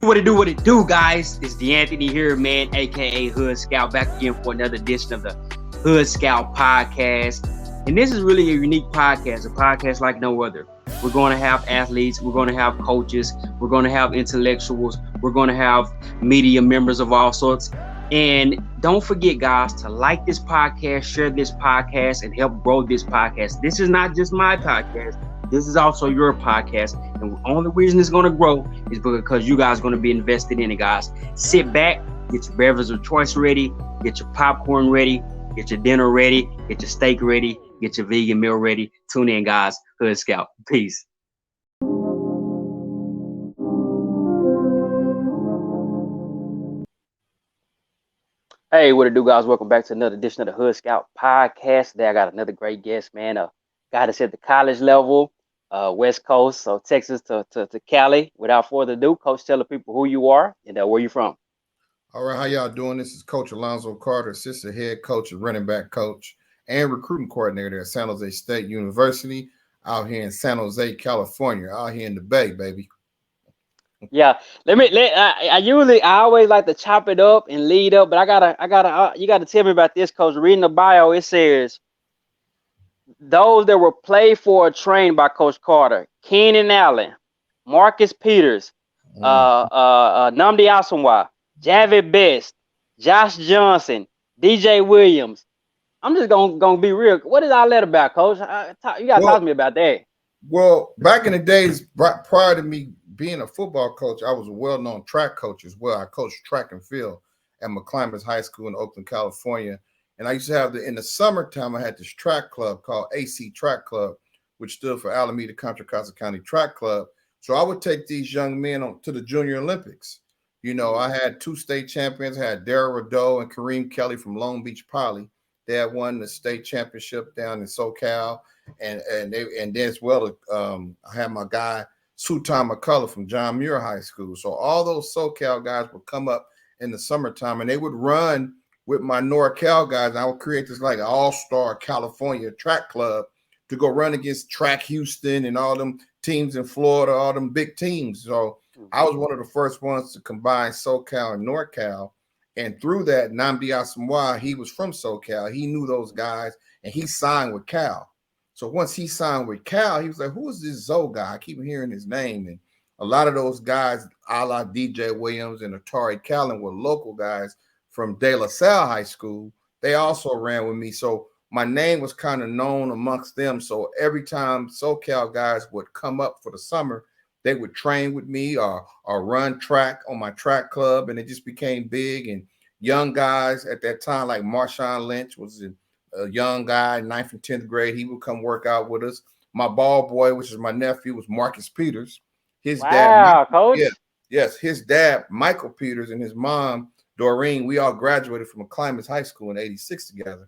What it do, guys? It's D'Anthony here, man, aka Hood Scout, back again for another edition of the Hood Scout podcast. And this is really a unique podcast, a podcast like no other. We're going to have athletes, we're going to have coaches, we're going to have intellectuals, we're going to have media members of all sorts. And don't forget, guys, to like this podcast, share this podcast, and help grow this podcast. This is not just my podcast. This is also your podcast. And the only reason it's going to grow is because you guys are going to be invested in it, guys. Sit back, get your beverage of choice ready, get your popcorn ready, get your dinner ready, get your steak ready, get your vegan meal ready. Tune in, guys. Hood Scout. Peace. Hey, what it do, guys? Welcome back to another edition of the Hood Scout podcast. Today I got another great guest, man. A guy that's at the college level, West Coast, so Texas to Cali. Without further ado, Coach, tell the people who you are and where you from. All right, how y'all doing? This is Coach Alonzo Carter, assistant head coach and running back coach and recruiting coordinator at San Jose State University out here in San Jose, California, out here in the Bay, baby. Yeah, I always like to chop it up and lead up, but you gotta tell me about this, Coach. Reading the bio, it says those that were played for or trained by Coach Carter: Keenan Allen, Marcus Peters, Nnamdi Asomugha, Javid Best, Josh Johnson, DJ Williams. I'm just gonna be real. What is all that about, Coach? You gotta talk to me about that. Well, back in the days, prior to me being a football coach, I was a well-known track coach as well. I coached track and field at McClimbers High School in Oakland, California. And I used to have in the summertime, I had this track club called AC Track Club, which stood for Alameda Contra Costa County Track Club. So I would take these young men to the Junior Olympics. You know, I had 2 state champions. I had Darryl Rideau and Kareem Kelly from Long Beach Poly. They had won the state championship down in SoCal. And then as well, I had my guy, Sutan McCullough from John Muir High School. So all those SoCal guys would come up in the summertime and they would run with my NorCal guys. And I would create this like all-star California track club to go run against Track Houston and all them teams in Florida, all them big teams. So I was one of the first ones to combine SoCal and NorCal. And through that, Nnamdi Asomugha, he was from SoCal. He knew those guys and he signed with Cal. So once he signed with Cal, he was like, who is this Zoe guy? I keep hearing his name. And a lot of those guys, a la DJ Williams and Atari Callen, were local guys from De La Salle High School. They also ran with me. So my name was kind of known amongst them. So every time SoCal guys would come up for the summer, they would train with me or run track on my track club. And it just became big. And young guys at that time, like Marshawn Lynch was a young guy, 9th and 10th grade. He would come work out with us. My ball boy, which is my nephew, was Marcus Peters. His dad, Coach. Yes, his dad, Michael Peters, and his mom, Doreen, we all graduated from McClimbers High School in '86 together.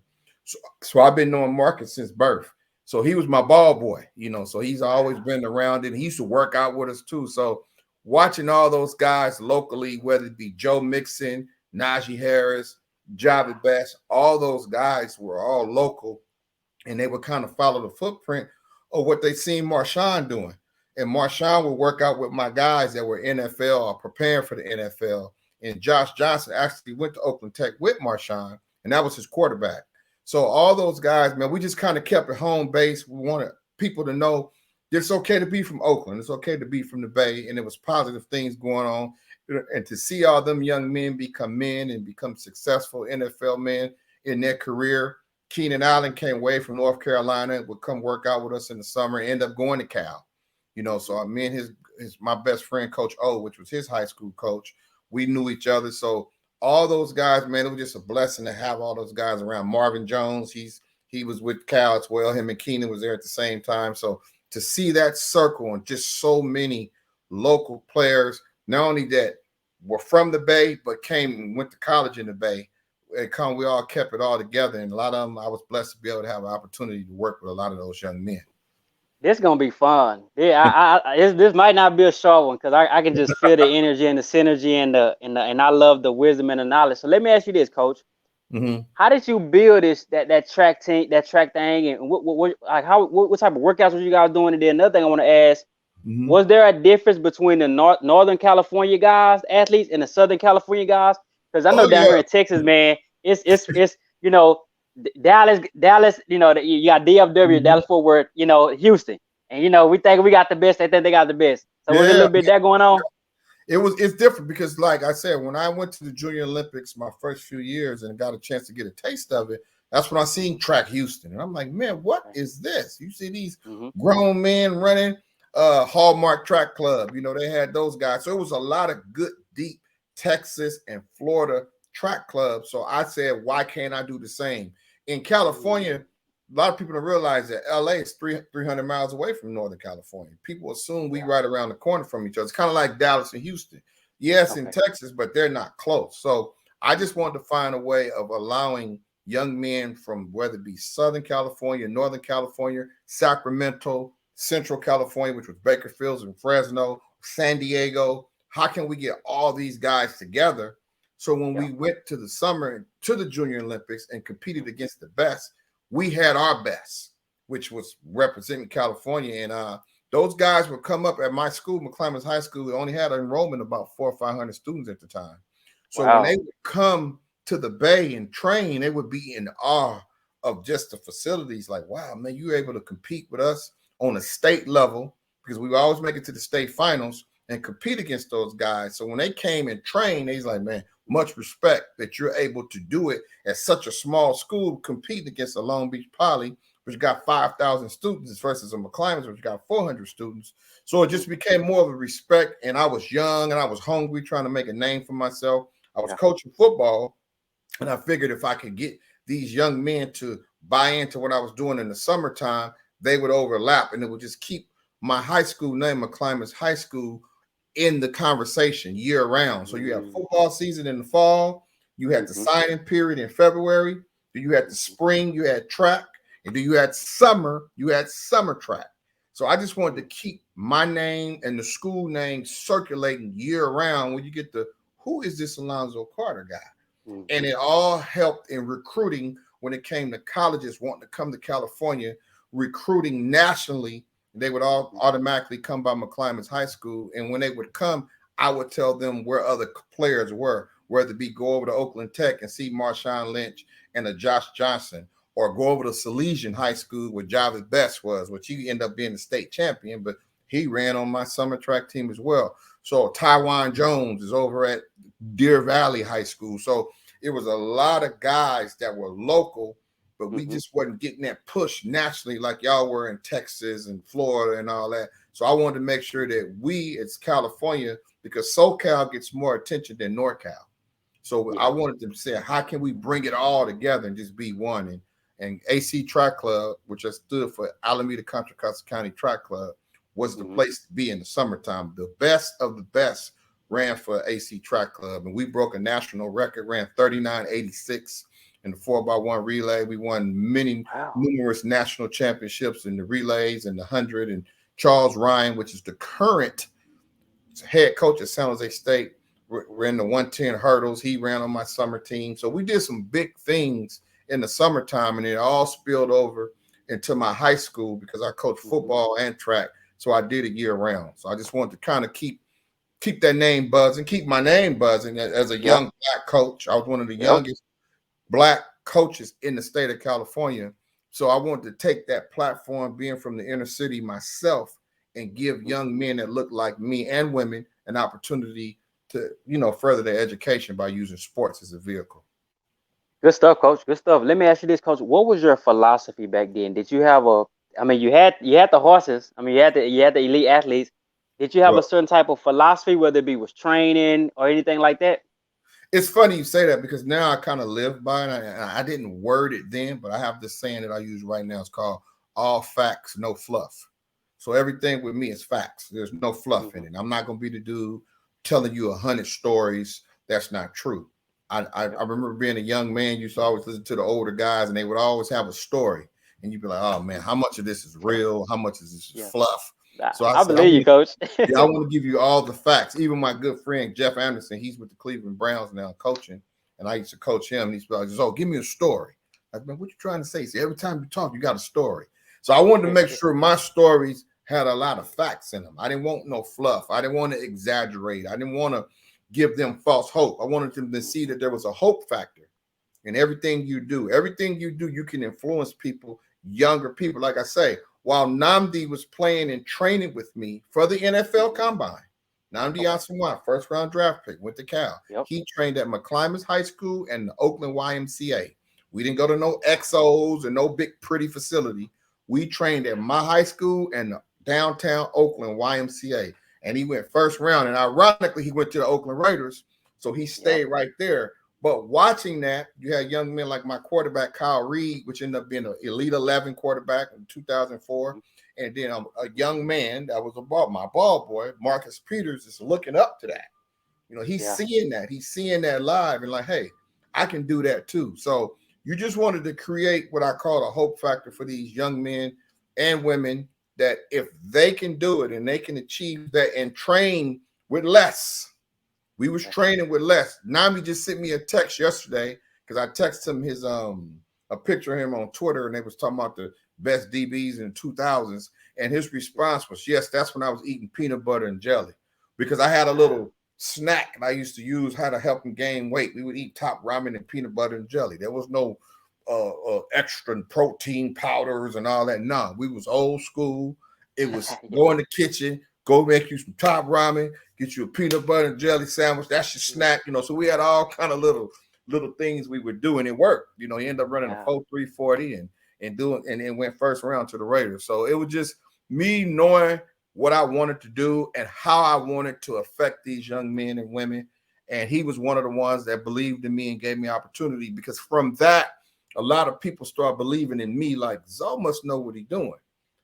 So I've been knowing Marcus since birth. So he was my ball boy, you know, so he's always been around it. He used to work out with us too. So watching all those guys locally, whether it be Joe Mixon, Najee Harris, Javid Best, all those guys were all local, and they would kind of follow the footprint of what they seen Marshawn doing. And Marshawn would work out with my guys that were NFL or preparing for the NFL. And Josh Johnson actually went to Oakland Tech with Marshawn, and that was his quarterback. So all those guys, man, we just kind of kept it home base. We wanted people to know it's okay to be from Oakland. It's okay to be from the Bay, and it was positive things going on. And to see all them young men become men and become successful NFL men in their career. Keenan Allen came away from North Carolina, would come work out with us in the summer, end up going to Cal. You know, so me and my best friend, Coach O, which was his high school coach, we knew each other. So all those guys, man, it was just a blessing to have all those guys around. Marvin Jones, he was with Cal as well. Him and Keenan was there at the same time. So to see that circle and just so many local players, not only that were from the Bay, but came and went to college in the Bay. We all kept it all together. And a lot of them, I was blessed to be able to have an opportunity to work with a lot of those young men. This gonna be fun. Yeah, this might not be a short one because I can just feel the energy and the synergy and I love the wisdom and the knowledge. So let me ask you this, Coach. Mm-hmm. How did you build that track team, that track thing, and what type of workouts were you guys doing? And then another thing I want to ask, Was there a difference between the Northern California guys, athletes, and the Southern California guys? Because I know Oh down yeah. here in Texas, man, it's Dallas, you got DFW, Mhm. Dallas Fort Worth, Houston, and we think we got the best. They think they got the best. So was it a Yeah. little bit that going on? It's different because, like I said, when I went to the Junior Olympics my first few years and got a chance to get a taste of it, that's when I seen Track Houston. And I'm like, man, what is this? You see these Mm-hmm. grown men running Hallmark Track Club. They had those guys. So it was a lot of good, deep Texas and Florida track clubs. So I said, why can't I do the same? In California, a lot of people don't realize that LA is 300 miles away from Northern California. People assume we right around the corner from each other. It's kind of like Dallas and Houston. Yes, in Texas, but they're not close. So I just wanted to find a way of allowing young men from whether it be Southern California, Northern California, Sacramento, Central California, which was Bakersfield and Fresno, San Diego. How can we get all these guys together? So when we went to the summer to the Junior Olympics and competed against the best, we had our best, which was representing California. And those guys would come up at my school, McClymonds High School. We only had an enrollment about 400 or 500 students at the time. So when they would come to the Bay and train, they would be in awe of just the facilities. Like, wow, man, you were able to compete with us on a state level, because we would always make it to the state finals and compete against those guys. So when they came and trained, he's like, man, much respect that you're able to do it at such a small school, competing against a Long Beach Poly, which got 5,000 students versus a McClymonds, which got 400 students. So it just became more of a respect. And I was young and I was hungry, trying to make a name for myself. I was coaching football, and I figured if I could get these young men to buy into what I was doing in the summertime, they would overlap, and it would just keep my high school name, McClymonds High School, in the conversation year round. So you have football season in the fall, you had the signing period in February, you had the spring, you had track, and then you had summer track. So I just wanted to keep my name and the school name circulating year round. When you get the, who is this Alonzo Carter guy? And it all helped in recruiting when it came to colleges wanting to come to California, recruiting nationally. They would all automatically come by McClymonds High School. And when they would come, I would tell them where other players were, whether it be go over to Oakland Tech and see Marshawn Lynch and a Josh Johnson, or go over to Salesian High School where Jarvis Best was, which he ended up being the state champion, but he ran on my summer track team as well. So Tywan Jones is over at Deer Valley High School. So it was a lot of guys that were local, but we just wasn't getting that push nationally like y'all were in Texas and Florida and all that. So I wanted to make sure that we, it's California, because SoCal gets more attention than NorCal. So I wanted to say, how can we bring it all together and just be one? And AC Track Club, which I stood for Alameda Contra Costa County Track Club, was the place to be in the summertime. The best of the best ran for AC Track Club, and we broke a national record, ran 39.86 in the 4x1 relay. We won numerous national championships in the relays and the 100. And Charles Ryan, which is the current head coach at San Jose State, ran the 110 hurdles. He ran on my summer team. So we did some big things in the summertime, and it all spilled over into my high school because I coached football and track. So I did it year round. So I just wanted to kind of keep that name buzzing, keep my name buzzing as a young black coach. I was one of the youngest black coaches in the state of California. So I wanted to take that platform, being from the inner city myself, and give young men that look like me and women an opportunity to, further their education by using sports as a vehicle. Good stuff, Coach. Good stuff. Let me ask you this, Coach. What was your philosophy back then? Did you have a? I mean, you had the horses. I mean, you had the elite athletes. Did you have a certain type of philosophy, whether it be was training or anything like that? It's funny you say that because now I kind of live by it. I didn't word it then, but I have this saying that I use right now. It's called all facts, no fluff. So everything with me is facts. There's no fluff in it. I'm not going to be the dude telling you 100 stories that's not true. I remember being a young man, used to always listen to the older guys, and they would always have a story. And you'd be like, oh, man, how much of this is real? How much of this is fluff? So I believe you, Coach. I want to give you all the facts. Even my good friend, Jeff Anderson, he's with the Cleveland Browns now coaching, and I used to coach him. And he's like, oh, give me a story. I said, man, what you trying to say? See, every time you talk, you got a story. So I wanted to make sure my stories had a lot of facts in them. I didn't want no fluff. I didn't want to exaggerate. I didn't want to give them false hope. I wanted them to see that there was a hope factor in everything you do. Everything you do, you can influence people, younger people. Like I say, while Namdi was playing and training with me for the NFL Combine, Namdi Asamoah, first round draft pick, went to Cal. Yep. He trained at McClimas High School and the Oakland YMCA. We didn't go to no XOs and no big pretty facility. We trained at my high school and the downtown Oakland YMCA. And he went first round. And ironically, he went to the Oakland Raiders. So he stayed right there. But watching that, you had young men like my quarterback, Kyle Reed, which ended up being an Elite 11 quarterback in 2004. And then a young man that was my ball boy, Marcus Peters, is looking up to that. You know, he's seeing that. He's seeing that live and like, hey, I can do that too. So you just wanted to create what I call a hope factor for these young men and women that if they can do it and they can achieve that and train with less. We was training with less. Nami just sent me a text yesterday because I texted him his a picture of him on Twitter and they was talking about the best DBs in the 2000s. And his response was, yes, that's when I was eating peanut butter and jelly because I had a little snack and I used to use how to help him gain weight. We would eat top ramen and peanut butter and jelly. There was no extra protein powders and all that. No, we was old school. It was go in the kitchen, go make you some top ramen, get you a peanut butter and jelly sandwich. That's your snack, you know. So we had all kind of little things we would do, and it worked. You know, he ended up running a 4.340 and went first round to the Raiders. So it was just me knowing what I wanted to do and how I wanted to affect these young men and women. And he was one of the ones that believed in me and gave me opportunity because from that, a lot of people start believing in me like, Zoe must know what he's doing.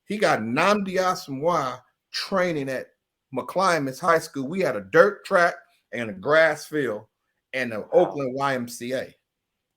He got Nnamdi Asomugha training at McClimas High School. We had a dirt track and a grass field and the Oakland YMCA.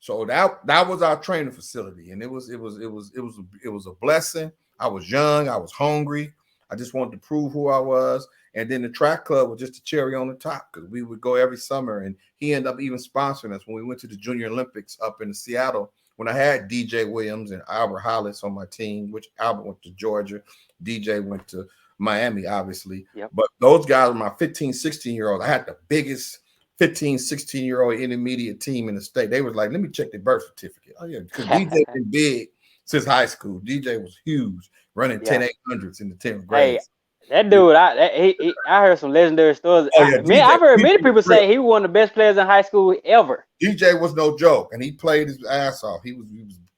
So that was our training facility. And it was a blessing. I was young. I was hungry. I just wanted to prove who I was. And then the track club was just a cherry on the top because we would go every summer. And he ended up even sponsoring us when we went to the Junior Olympics up in Seattle when I had DJ Williams and Albert Hollis on my team, which Albert went to Georgia. DJ went to Miami, obviously. Yep. But those guys were my 15, 16-year-olds. I had the biggest 15, 16-year-old intermediate team in the state. They was like, let me check their birth certificate. Oh, yeah, because DJ been big since high school. DJ was huge, running 10.800s in the 10th grade. Hey, that dude, I heard some legendary stories. Oh, yeah, I've heard many people say he was one of the best players in high school ever. DJ was no joke, and he played his ass off. He was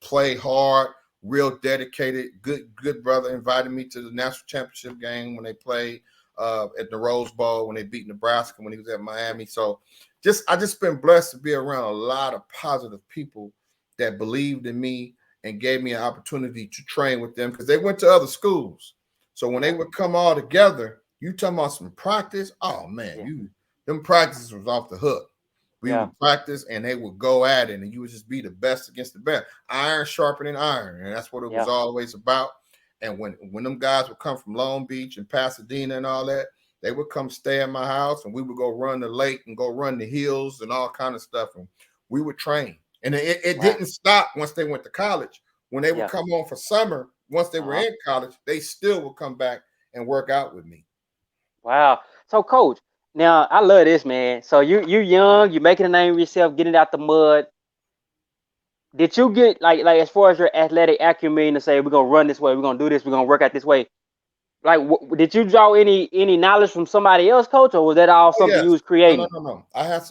played hard, real dedicated, good brother. Invited me to the national championship game when they played at the Rose Bowl when they beat Nebraska when he was at Miami. So I just been blessed to be around a lot of positive people that believed in me and gave me an opportunity to train with them because they went to other schools. So when they would come all together, you talking about some practice, oh man, them practices was off the hook. We would practice and they would go at it and you would just be the best against the best. Iron sharpening iron. And that's what it was always about. And when them guys would come from Long Beach and Pasadena and all that, they would come stay at my house and we would go run the lake and go run the hills and all kind of stuff. And we would train. And it didn't stop once they went to college. When they would come home for summer, once they were in college, they still would come back and work out with me. Wow. So, Coach, now I love this, man. So you young, you making a name for yourself, getting out the mud. Did you get like as far as your athletic acumen to say we're gonna run this way, we're gonna do this, we're gonna work out this way? Like, did you draw any knowledge from somebody else, Coach, or was that all something you was creating? No. I had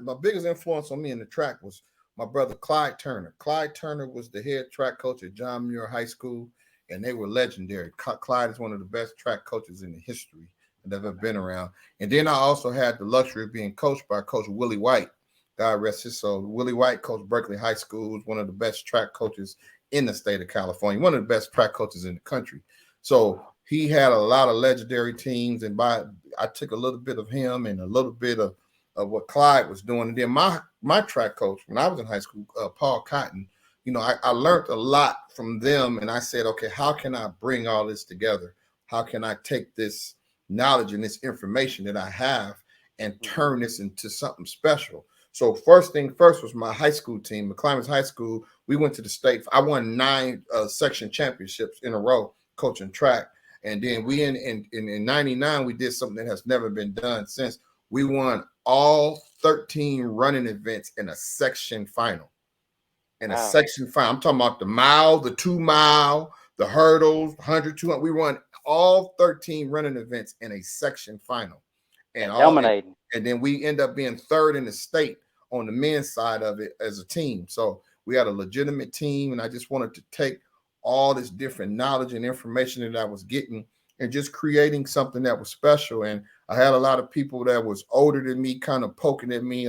my biggest influence on me in the track was my brother Clyde Turner. Clyde Turner was the head track coach at John Muir High School, and they were legendary. Clyde is one of the best track coaches in the history that have ever been around. And then I also had the luxury of being coached by Coach Willie White. God rest his soul. Willie White coached Berkeley High School, was one of the best track coaches in the state of California, one of the best track coaches in the country. So he had a lot of legendary teams, and I took a little bit of him and a little bit of what Clyde was doing. And then my track coach, when I was in high school, Paul Cotton, you know, I learned a lot from them. And I said, okay, how can I bring all this together? How can I take this knowledge and this information that I have and turn this into something special? So first thing first was my high school team, McClimas High School. We went to the state. I won 9 section championships in a row coaching track. And then we in 99, we did something that has never been done since. We won all 13 running events in a section final. In a section final. I'm talking about the mile, the 2 mile, the hurdles, 100, 200. We won all 13 running events in a section final. And dominating. And then we end up being third in the state on the men's side of it as a team. So we had a legitimate team, and I just wanted to take all this different knowledge and information that I was getting and just creating something that was special. And I had a lot of people that was older than me kind of poking at me.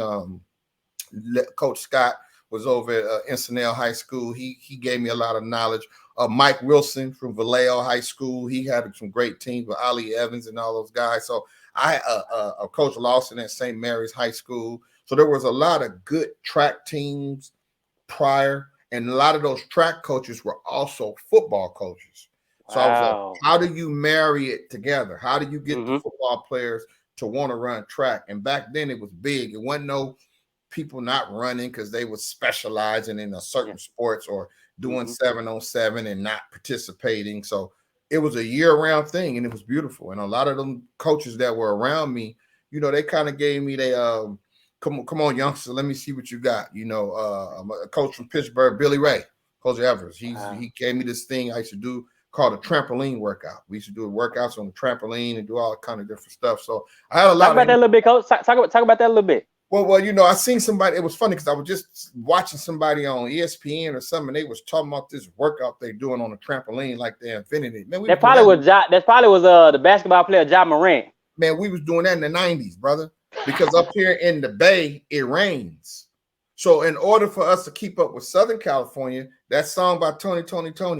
Coach Scott was over at Encinal High School. He gave me a lot of knowledge. Mike Wilson from Vallejo High School. He had some great teams with Ali Evans and all those guys. So I Coach Lawson at St. Mary's High School. So there was a lot of good track teams prior, and a lot of those track coaches were also football coaches. So I was like, how do you marry it together? How do you get the football players to want to run track? And back then it was big. It wasn't no people not running because they were specializing in a certain sports or doing 7-on-7 and not participating. So it was a year-round thing, and it was beautiful. And a lot of them coaches that were around me, you know, they kind of gave me come on, youngster, let me see what you got. You know, a coach from Pittsburgh, Billy Ray, Coach Evers. He gave me this thing I used to do called a trampoline workout. We used to do workouts on the trampoline and do all kind of different stuff. So I had a lot. Talk about that a little bit, Coach. Talk about that a little bit. Well, you know, I seen somebody. It was funny because I was just watching somebody on ESPN or something. And they was talking about this workout they doing on a trampoline like they invented it. Man, that probably was the basketball player Ja Morant. Man, we was doing that in the 90s, brother. Because up here in the Bay, it rains. So in order for us to keep up with Southern California, that song by Tony,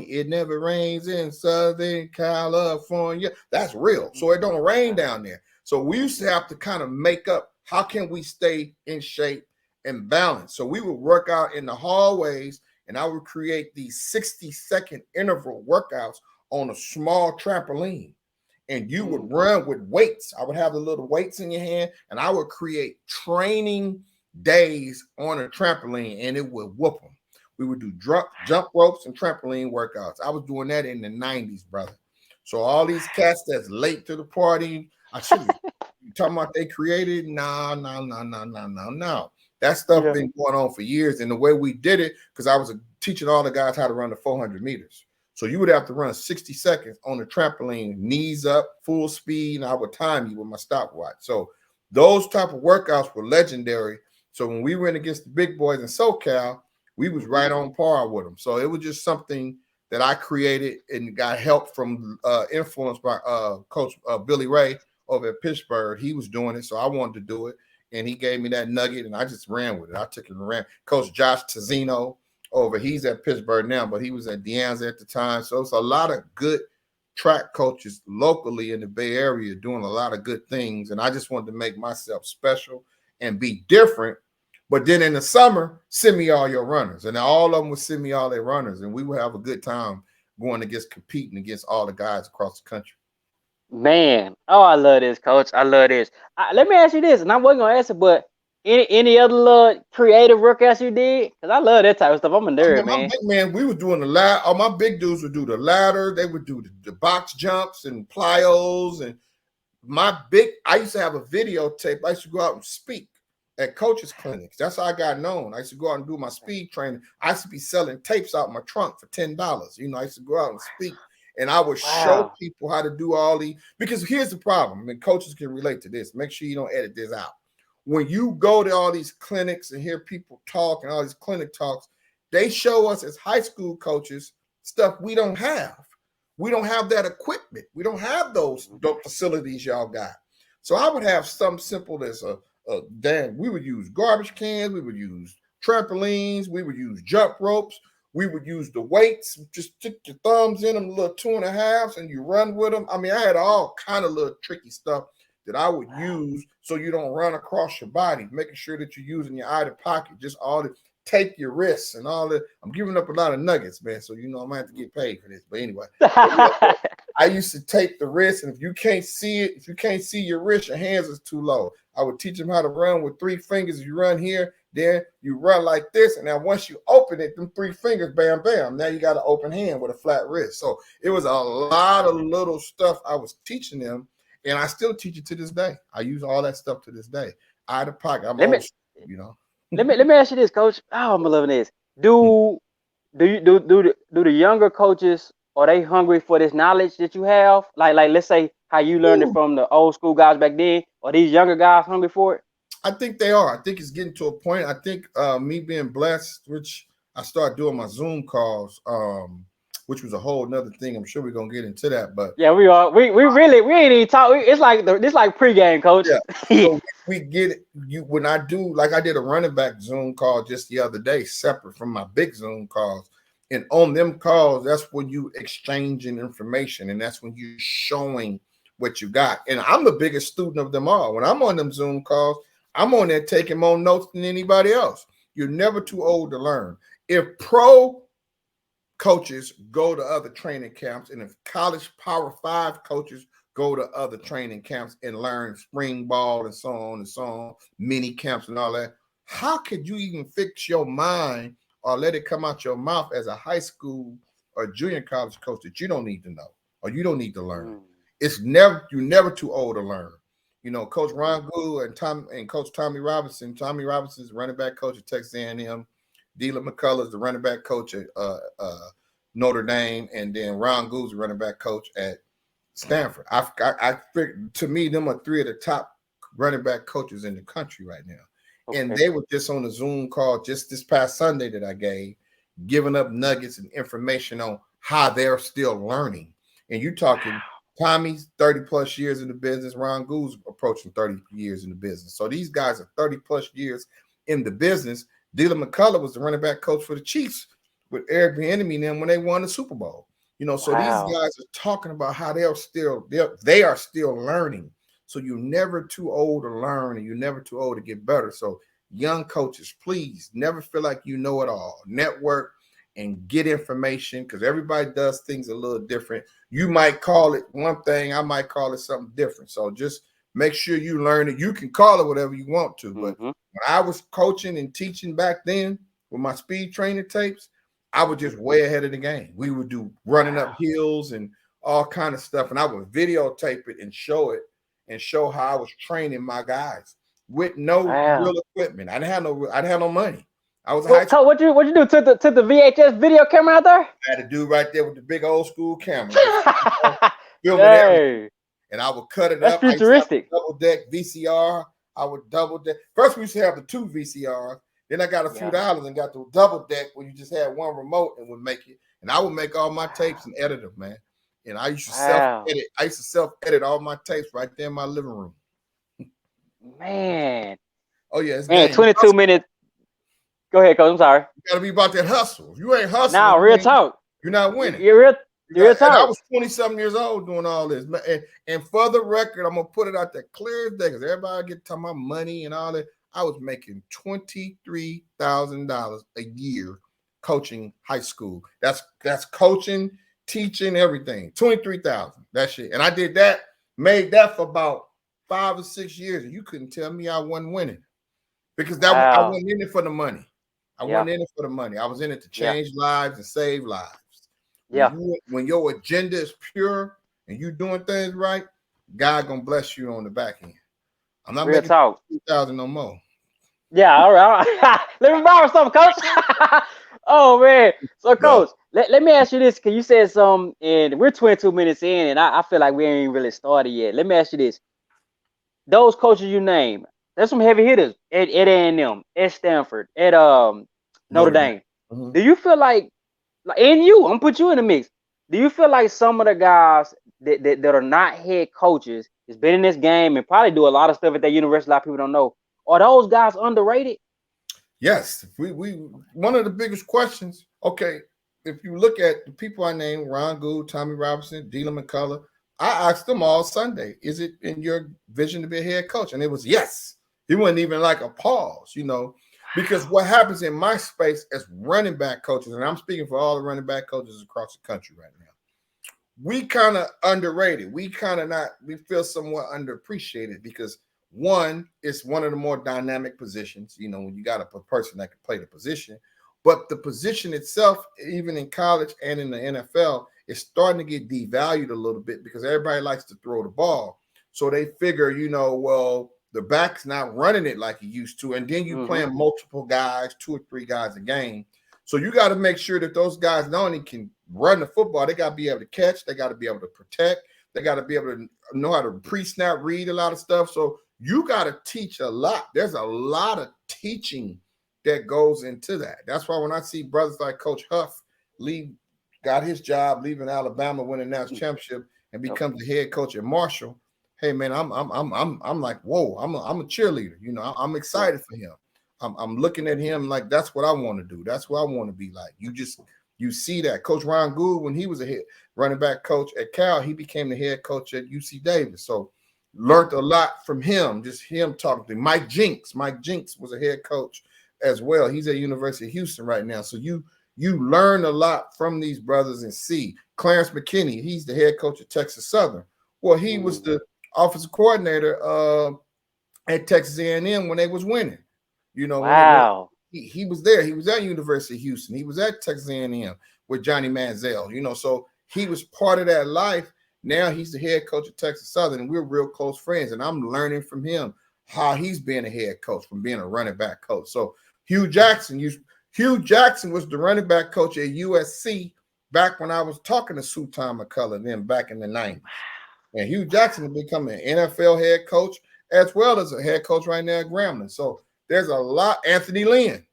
It Never Rains in Southern California, that's real. So it don't rain down there. So we used to have to kind of make up, how can we stay in shape and balance? So we would work out in the hallways, and I would create these 60-second interval workouts on a small trampoline. And you would run with weights. I would have the little weights in your hand, and I would create training days on a trampoline, and it would whoop them. We would do jump ropes and trampoline workouts. I was doing that in the 90s, brother. So all these cats that's late to the party, you talking about they created? No. That stuff been going on for years. And the way we did it, because I was teaching all the guys how to run the 400 meters. So you would have to run 60 seconds on the trampoline, knees up, full speed, and I would time you with my stopwatch. So those type of workouts were legendary. So when we went against the big boys in SoCal, we was right on par with them. So it was just something that I created and got help from, influenced by Coach Billy Ray over at Pittsburgh. He was doing it, so I wanted to do it. And he gave me that nugget, and I just ran with it. I took it and ran. Coach Josh Tizino, he's at Pittsburgh now, but he was at De Anza at the time. So it's a lot of good track coaches locally in the Bay Area doing a lot of good things. And I just wanted to make myself special and be different. But then in the summer, send me all your runners. And all of them would send me all their runners. And we would have a good time competing against all the guys across the country. Man, I love this, Coach. I love this. Let me ask you this, and I wasn't going to ask it, but any other little creative workouts you did? Because I love that type of stuff. I'm a nerd, man. Big man, we were doing the ladder. All my big dudes would do the ladder. They would do the box jumps and plyos. And I used to have a videotape. I used to go out and speak at coaches' clinics. That's how I got known. I used to go out and do my speed training. I used to be selling tapes out my trunk for $10. You know, I used to go out and speak. And I would show people how to do all these. Because here's the problem, and coaches can relate to this. Make sure you don't edit this out. When you go to all these clinics and hear people talk and all these clinic talks, they show us as high school coaches stuff we don't have. We don't have that equipment. We don't have those facilities y'all got. So I would have something simple as we would use garbage cans, we would use trampolines, we would use jump ropes, we would use the weights, just stick your thumbs in them, little 2.5s, and you run with them. I mean, I had all kind of little tricky stuff that I would use so you don't run across your body, making sure that you're using your out of pocket, just all the take your wrists and all that. I'm giving up a lot of nuggets, man. So, you know, I'm going to have to get paid for this. But anyway, I used to tape the wrist, and if you can't see it, if you can't see your wrist, your hands is too low. I would teach them how to run with 3 fingers. You run here, then you run like this, and now once you open it, them 3 fingers, bam, bam. Now you got an open hand with a flat wrist. So it was a lot of little stuff I was teaching them, and I still teach it to this day. I use all that stuff to this day. Out of pocket, I'm old, you know. Let me ask you this, Coach. Oh, I'm loving this. Do the younger coaches, are they hungry for this knowledge that you have? Like let's say how you learned it from the old school guys back then. Are these younger guys hungry for it? I think they are. I think it's getting to a point. I think me being blessed, which I started doing my Zoom calls, which was a whole nother thing. I'm sure we're gonna get into that, but yeah, we are. We ain't even talk. It's like pregame, Coach. Yeah. So we get it. When I do, like I did a running back Zoom call just the other day, separate from my big Zoom calls. And on them calls, that's when you exchanging information, and that's when you showing what you got. And I'm the biggest student of them all. When I'm on them Zoom calls, I'm on there taking more notes than anybody else. You're never too old to learn. If pro coaches go to other training camps, and if college Power 5 coaches go to other training camps and learn spring ball and so on, mini camps and all that, how could you even fix your mind or let it come out your mouth as a high school or junior college coach that you don't need to know or you don't need to learn? You're never too old to learn. You know, Coach Ron Gould and Coach Tommy Robinson. Tommy Robinson's running back coach at Texas A&M. Dylan McCullough is the running back coach at Notre Dame, and then Ron Gould's the running back coach at Stanford. I figured, to me, them are 3 of the top running back coaches in the country right now. Okay. And they were just on a Zoom call just this past Sunday that I gave, giving up nuggets and information on how they're still learning. And you're talking Tommy's 30 plus years in the business. Ron Gould's approaching 30 years in the business. So these guys are 30 plus years in the business. Dylan McCullough was the running back coach for the Chiefs with Eric Bieniemy and them when they won the Super Bowl. You know, so these guys are talking about how they are still learning. So you're never too old to learn, and you're never too old to get better. So young coaches, please never feel like you know it all. Network and get information, because everybody does things a little different. You might call it one thing, I might call it something different. So just make sure you learn it. You can call it whatever you want to, but when I was coaching and teaching back then with my speed training tapes, I was just way ahead of the game. We would do running up hills and all kind of stuff, and I would videotape it and show it and show how I was training my guys with no real equipment. I didn't have no money. I was high school. What you do? Took the VHS video camera out there? I had a dude right there with the big old school camera. Filming everything. And I would cut it up. That's futuristic. Double deck VCR. I would double deck. First, we used to have the 2 VCRs. Then I got a few dollars and got the double deck where you just had one remote and would make it. And I would make all my tapes and edit them, man. And I used to self-edit. I used to self-edit all my tapes right there in my living room. Man. Oh, yeah. It's 22 minutes. Go ahead, Coach. I'm sorry. You got to be about that hustle. If you ain't hustling, now, real talk. You're not winning. You're real talk. I was 27 years old doing all this. And for the record, I'm going to put it out there clear as day, because everybody get talking about money and all that. I was making $23,000 a year coaching high school. That's coaching, teaching, everything. $23,000. That shit. And I made that for about 5 or 6 years. And you couldn't tell me I wasn't winning, because I wasn't in it for the money. I wasn't in it for the money. I was in it to change lives and save lives. When your agenda is pure and you doing things right, God gonna bless you on the back end. I'm not making 2,000 no more. Yeah, all right. Let me borrow something, Coach. Oh man. So, Coach, let me ask you this, because you said something, and we're 22 minutes in, and I feel like we ain't really started yet. Let me ask you this: those coaches you name, there's some heavy hitters at A&M, at Stanford, at Notre Dame. Mm-hmm. Do you feel like, and I'm gonna put you in the mix, do you feel like some of the guys that are not head coaches has been in this game and probably do a lot of stuff at that university a lot of people don't know, are those guys underrated? Yes. We one of the biggest questions, okay, if you look at the people I named, Ron Gould, Tommy Robinson, Dylan McCullough, I asked them all Sunday, is it in your vision to be a head coach? And it was yes. It wasn't even like a pause, you know, because what happens in my space as running back coaches, and I'm speaking for all the running back coaches across the country right now, we kind of underrated. We kind of not. We feel somewhat underappreciated because one, it's one of the more dynamic positions. You know, when you got a person that can play the position, but the position itself, even in college and in the NFL, is starting to get devalued a little bit because everybody likes to throw the ball. So they figure, you know, well, the back's not running it like he used to, and then you playing multiple guys, 2 or 3 guys a game. So you got to make sure that those guys not only can run the football, they got to be able to catch, they got to be able to protect, they got to be able to know how to pre-snap, read a lot of stuff. So you got to teach a lot. There's a lot of teaching that goes into that. That's why when I see brothers like Coach Huff got his job, leaving Alabama, winning national championship, and becomes the head coach at Marshall. Hey man, I'm like, whoa, I'm a cheerleader. You know, I'm excited for him. I'm looking at him like that's what I want to do. That's what I want to be like. You see that Coach Ron Gould, when he was a head running back coach at Cal, he became the head coach at UC Davis. So learned a lot from him. Just him talking to him. Mike Jinks. Mike Jinks was a head coach as well. He's at University of Houston right now. So you learn a lot from these brothers and see. Clarence McKinney, he's the head coach at Texas Southern. Well, he was the offensive coordinator at Texas A&M when they was winning. You know, wow. He was there. He was at University of Houston. He was at Texas A&M with Johnny Manziel. You know, so he was part of that life. Now he's the head coach of Texas Southern, and we're real close friends. And I'm learning from him how he's been a head coach from being a running back coach. So Hugh Jackson was the running back coach at USC back when I was talking to Sultan McCullough then back in the 90s. And Hugh Jackson has become an NFL head coach as well as a head coach right now at Grambling. So there's a lot. Anthony Lynn.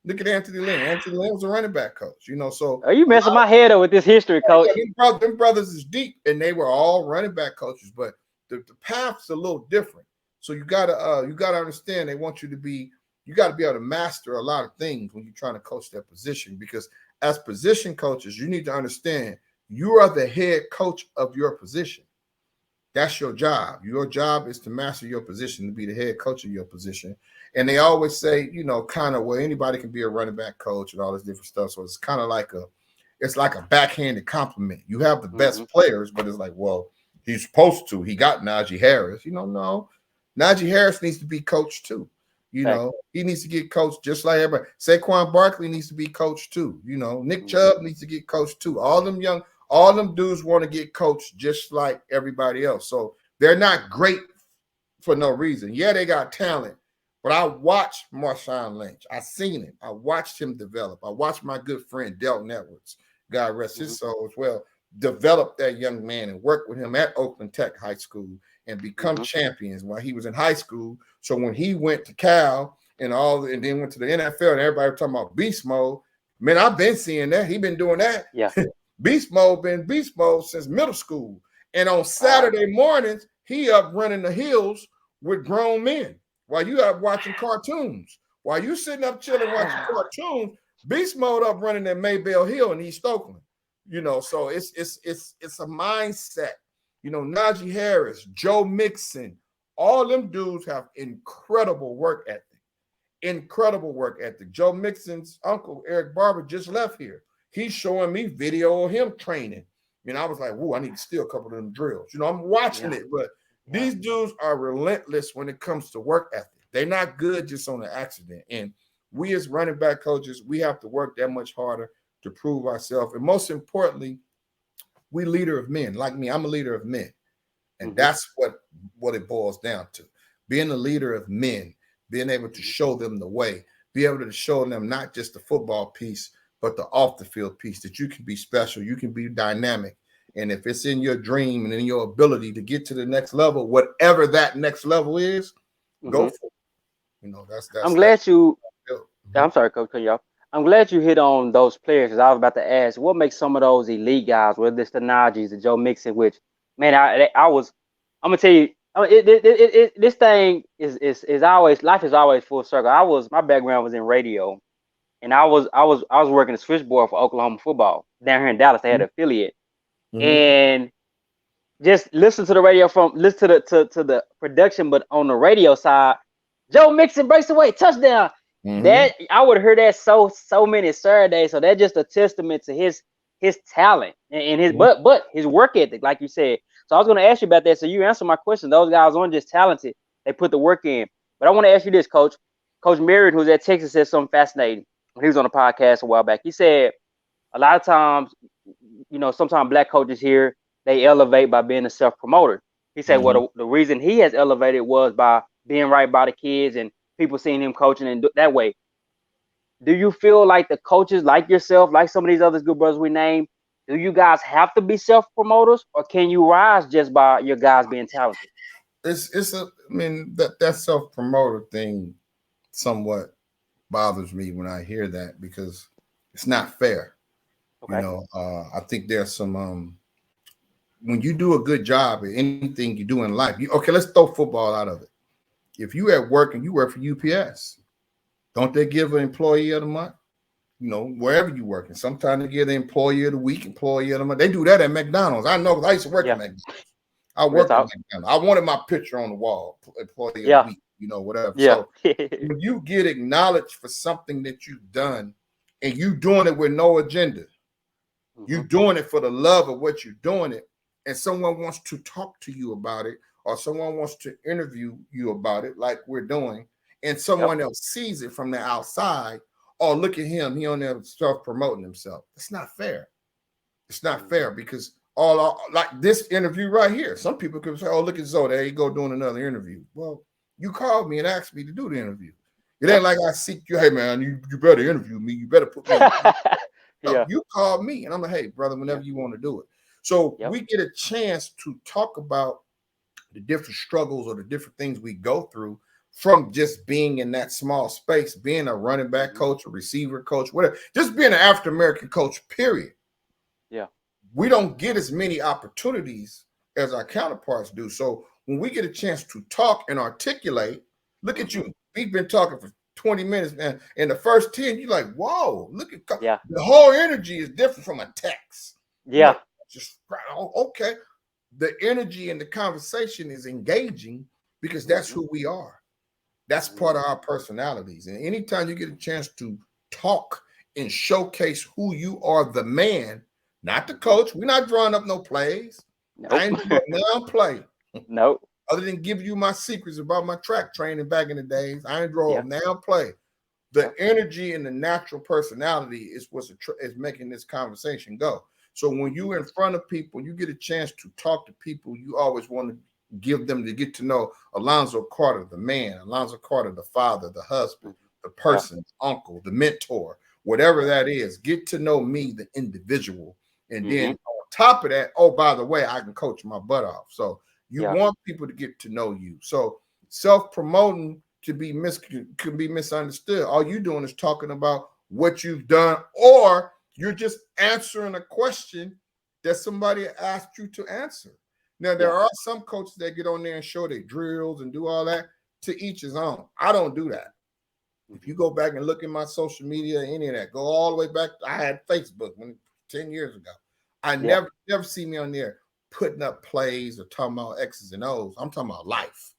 Look at Anthony Lynn. Anthony Lynn was a running back coach, you know. So are you messing my head up with this history, coach? Them brothers is deep, and they were all running back coaches, but the path's a little different. So you gotta understand they want you to be able to master a lot of things when you're trying to coach that position, because as position coaches, you need to understand you are the head coach of your position. That's your job. Your job is to master your position, to be the head coach of your position. And they always say, you know, kind of, well, anybody can be a running back coach and all this different stuff. So it's kind of like a backhanded compliment. You have the best players, but it's like, well, he's supposed to. He got Najee Harris. You know, no. Najee Harris needs to be coached too. You know, he needs to get coached just like everybody. Saquon Barkley needs to be coached too. You know, Nick Chubb needs to get coached too. All them dudes want to get coached just like everybody else. So they're not great for no reason. Yeah, they got talent, but I watched Marshawn Lynch. I seen it. I watched him develop. I watched my good friend Delton Edwards, God rest his soul as well, develop that young man and work with him at Oakland Tech High School and become champions while he was in high school. So when he went to Cal and then went to the NFL and everybody was talking about beast mode, man, I've been seeing that. He been doing that. Yeah. Beast mode been beast mode since middle school. And on Saturday mornings, he up running the hills with grown men while you up watching cartoons. While you sitting up chilling watching cartoons, beast mode up running at Maybell Hill in East Oakland. You know, so it's a mindset. You know, Najee Harris, Joe Mixon, all them dudes have incredible work ethic. Incredible work ethic. Joe Mixon's uncle, Eric Barber, just left here. He's showing me video of him training. And I was like, whoa, I need to steal a couple of them drills. You know, I'm watching it, but these dudes are relentless when it comes to work ethic. They're not good just on an accident. And we as running back coaches, we have to work that much harder to prove ourselves. And most importantly, we leader of men. Like me, I'm a leader of men. And that's what it boils down to. Being a leader of men, being able to show them the way, be able to show them not just the football piece, but the off the field piece, that you can be special, you can be dynamic. And if it's in your dream and in your ability to get to the next level, whatever that next level is, go for it. You know, that's I'm glad you I'm sorry, Coach, cut you off. I'm glad you hit on those players, because I was about to ask, what makes some of those elite guys, whether it's the Najees, the Joe Mixon, which, man, I'm gonna tell you, this thing is always, life is always full circle. My background was in radio, and I was working the switchboard for Oklahoma football down here in Dallas. They had an affiliate, and just listen to the radio listen to the production, but on the radio side, Joe Mixon breaks away, touchdown. That I would have heard that so many Saturdays. So that's just a testament to his his talent and his but his work ethic, like you said. So I was going to ask you about that. So you answered my question. Those guys aren't just talented; they put the work in. But I want to ask you this, Coach. Coach Merritt, who's at Texas, said something fascinating when he was on a podcast a while back. He said a lot of times, sometimes black coaches here they elevate by being a self promoter. He said, well, the reason he has elevated was by being right by the kids and people seeing him coaching and that way. Do you feel like the coaches, like yourself, like some of these other good brothers we named, do you guys have to be self promoters, or can you rise just by your guys being talented? That self promoter thing somewhat bothers me when I hear that, because it's not fair. Okay. I think there's some when you do a good job at anything you do in life, let's throw football out of it. If you at work and you work for UPS, don't they give an employee of the month? Wherever you work, and sometimes they give the employee of the week, employee of the month. They do that at McDonald's. I know, because I used to work at McDonald's. I worked at McDonald's. I wanted my picture on the wall, employee of the week, whatever. Yeah. So when you get acknowledged for something that you've done, and you doing it with no agenda, you doing it for the love of what you're doing it, and someone wants to talk to you about it, or someone wants to interview you about it, like we're doing, and someone else sees it from the outside, or look at him, he on there self-promoting himself. It's not fair. It's not fair, because like this interview right here, some people could say, oh, look at Zoe, there you go doing another interview. Well, you called me and asked me to do the interview. It ain't like I seek you, hey man, you better interview me, you better put me on. No, you called me and I'm like, hey brother, whenever you want to do it. So we get a chance to talk about the different struggles or the different things we go through from just being in that small space, being a running back coach, a receiver coach, whatever, just being an African-American coach, period. Yeah. We don't get as many opportunities as our counterparts do. So when we get a chance to talk and articulate, look at you. We've been talking for 20 minutes, man. In the first 10, you're like, whoa, look at the whole energy is different from a text. Yeah. Just okay. The energy in the conversation is engaging because that's who we are. That's part of our personalities. And anytime you get a chance to talk and showcase who you are, the man, not the coach. We're not drawing up no plays. Nope. I ain't doing no play. Nope. Other than give you my secrets about my track training back in the days, I ain't draw up now play. The energy and the natural personality is what's is making this conversation go. So when you're in front of people, you get a chance to talk to people, you always want to give them to get to know Alonzo Carter, the man, Alonzo Carter, the father, the husband, the person, the uncle, the mentor, whatever that is. Get to know me, the individual. And then on top of that, oh, by the way, I can coach my butt off. So you want people to get to know you. So self-promoting could be misunderstood. All you're doing is talking about what you've done, or you're just answering a question that somebody asked you to answer. Now, there are some coaches that get on there and show their drills and do all that. To each his own. I don't do that. If you go back and look at my social media, any of that, go all the way back. I had Facebook 10 years ago. I never see me on there putting up plays or talking about X's and O's. I'm talking about life.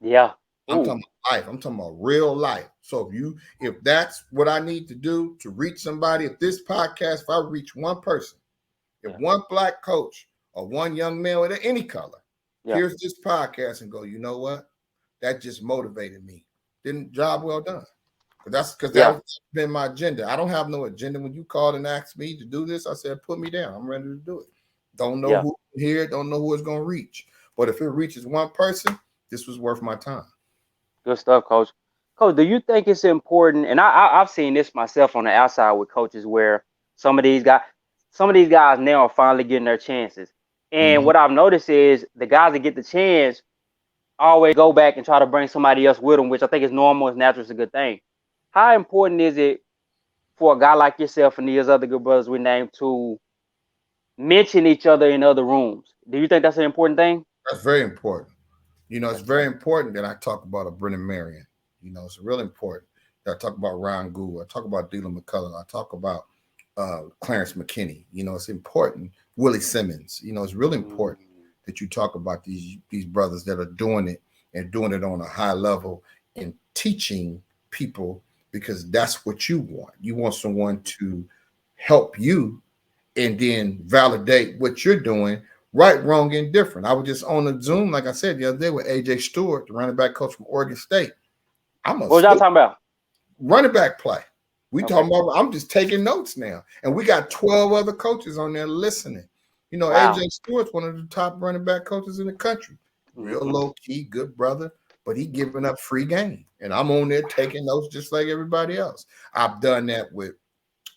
Yeah. I'm talking about life. I'm talking about real life. So if that's what I need to do to reach somebody, if this podcast, if I reach one person, if one black coach or one young man with any color here's this podcast and go, you know what? That just motivated me. Then job well done. That's been my agenda. I don't have no agenda. When you called and asked me to do this, I said, put me down. I'm ready to do it. Don't know who here, don't know who it's going to reach. But if it reaches one person, this was worth my time. Good stuff, Coach. Coach, do you think it's important? And I've seen this myself on the outside with coaches, where some of these guys now are finally getting their chances. And what I've noticed is the guys that get the chance always go back and try to bring somebody else with them, which I think is normal, it's natural, it's a good thing. How important is it for a guy like yourself and these other good brothers we named to mention each other in other rooms? Do you think that's an important thing? That's very important. It's very important that I talk about a Brennan Marion. It's really important that I talk about Ryan Gould. I talk about Dylan McCullough. I talk about Clarence McKinney. It's important. Willie Simmons. It's really important that you talk about these brothers that are doing it and doing it on a high level and teaching people, because that's what you want. You want someone to help you and then validate what you're doing, right, wrong, and different. I was just on a Zoom, like I said the other day, with AJ Stewart, the running back coach from Oregon State. I'm a What was y'all talking about? running back play. We Okay. talking about, I'm just taking notes now. And we got 12 other coaches on there listening. You know, Wow. AJ Stewart's one of the top running back coaches in the country. Real Mhm. low key, good brother, but he giving up free game. And I'm on there taking notes just like everybody else. I've done that with